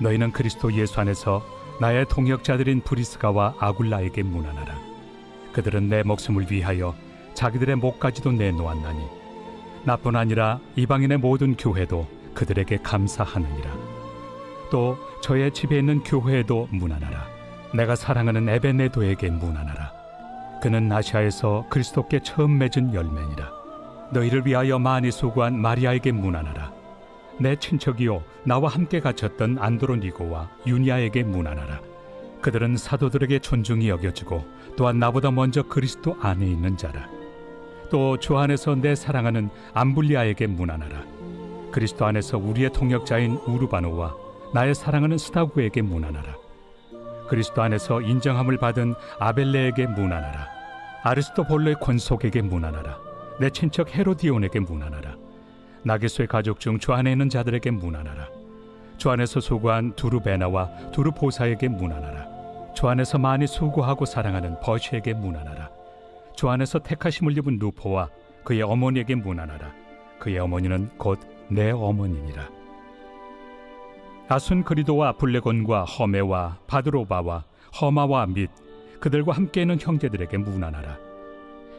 너희는 그리스도 예수 안에서 나의 동역자들인 브리스가와 아굴라에게 문안하라. 그들은 내 목숨을 위하여 자기들의 목까지도 내놓았나니, 나뿐 아니라 이방인의 모든 교회도 그들에게 감사하느니라. 또 저의 집에 있는 교회에도 문안하라. 내가 사랑하는 에베네도에게 문안하라. 그는 아시아에서 그리스도께 처음 맺은 열매니라. 너희를 위하여 많이 수고한 마리아에게 문안하라. 내 친척이요 나와 함께 갇혔던 안드로니고와 유니아에게 문안하라. 그들은 사도들에게 존중이 여겨지고 또한 나보다 먼저 그리스도 안에 있는 자라. 또 주 안에서 내 사랑하는 암블리아에게 문안하라. 그리스도 안에서 우리의 동역자인 우르바노와 나의 사랑하는 스다구에게 문안하라. 그리스도 안에서 인정함을 받은 아벨레에게 문안하라. 아리스토볼로의 권속에게 문안하라. 내 친척 헤로디온에게 문안하라. 나게소의 가족 중 주 안에 있는 자들에게 문안하라. 주 안에서 수고한 두루베나와 두루보사에게 문안하라. 주 안에서 많이 수고하고 사랑하는 버시에게 문안하라. 주 안에서 택하심을 입은 루포와 그의 어머니에게 문안하라. 그의 어머니는 곧 내 어머니니라. 아순그리도와 블레곤과 허메와 바드로바와 허마와 및 그들과 함께 있는 형제들에게 문안하라.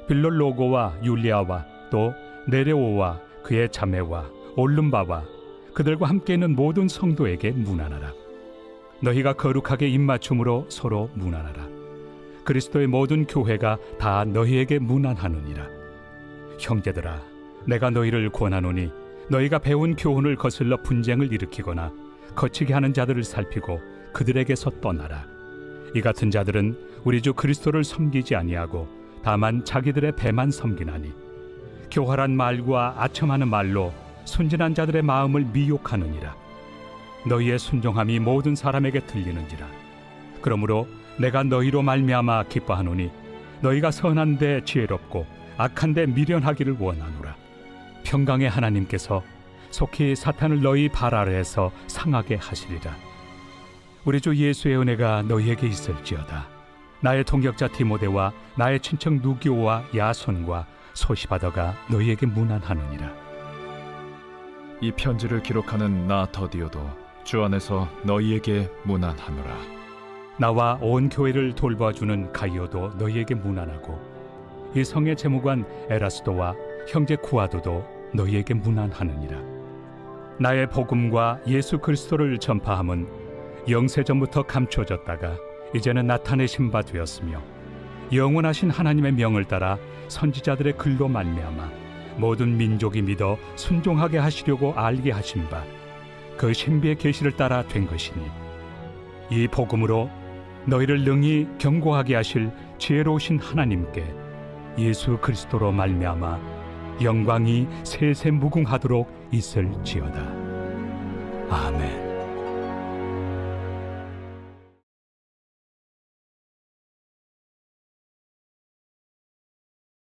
빌롤로고와 율리아와 또 네레오와 그의 자매와 올름바와 그들과 함께 있는 모든 성도에게 문안하라. 너희가 거룩하게 입맞춤으로 서로 문안하라. 그리스도의 모든 교회가 다 너희에게 문안하느니라. 형제들아, 내가 너희를 권하노니 너희가 배운 교훈을 거슬러 분쟁을 일으키거나 거치게 하는 자들을 살피고 그들에게서 떠나라. 이 같은 자들은 우리 주 그리스도를 섬기지 아니하고 다만 자기들의 배만 섬기나니 교활한 말과 아첨하는 말로 순진한 자들의 마음을 미혹하느니라. 너희의 순종함이 모든 사람에게 들리는지라. 그러므로 내가 너희로 말미암아 기뻐하노니 너희가 선한데 지혜롭고 악한데 미련하기를 원하노라. 평강의 하나님께서 속히 사탄을 너희 발 아래에서 상하게 하시리라. 우리 주 예수의 은혜가 너희에게 있을지어다. 나의 동역자 디모데와 나의 친척 누기오와 야손과 소시바더가 너희에게 문안하느니라. 이 편지를 기록하는 나 더디오도 주 안에서 너희에게 문안하노라. 나와 온 교회를 돌봐주는 가이오도 너희에게 문안하고 이 성의 재무관 에라스도와 형제 구아도도 너희에게 문안하느니라. 나의 복음과 예수 그리스도를 전파함은 영세전부터 감춰졌다가 이제는 나타내신 바 되었으며 영원하신 하나님의 명을 따라 선지자들의 글로 말미암아 모든 민족이 믿어 순종하게 하시려고 알게 하신 바 그 신비의 계시를 따라 된 것이니 이 복음으로 너희를 능히 경고하게 하실 지혜로우신 하나님께 예수 그리스도로 말미암아 영광이 세세 무궁하도록 있을지어다. 아멘.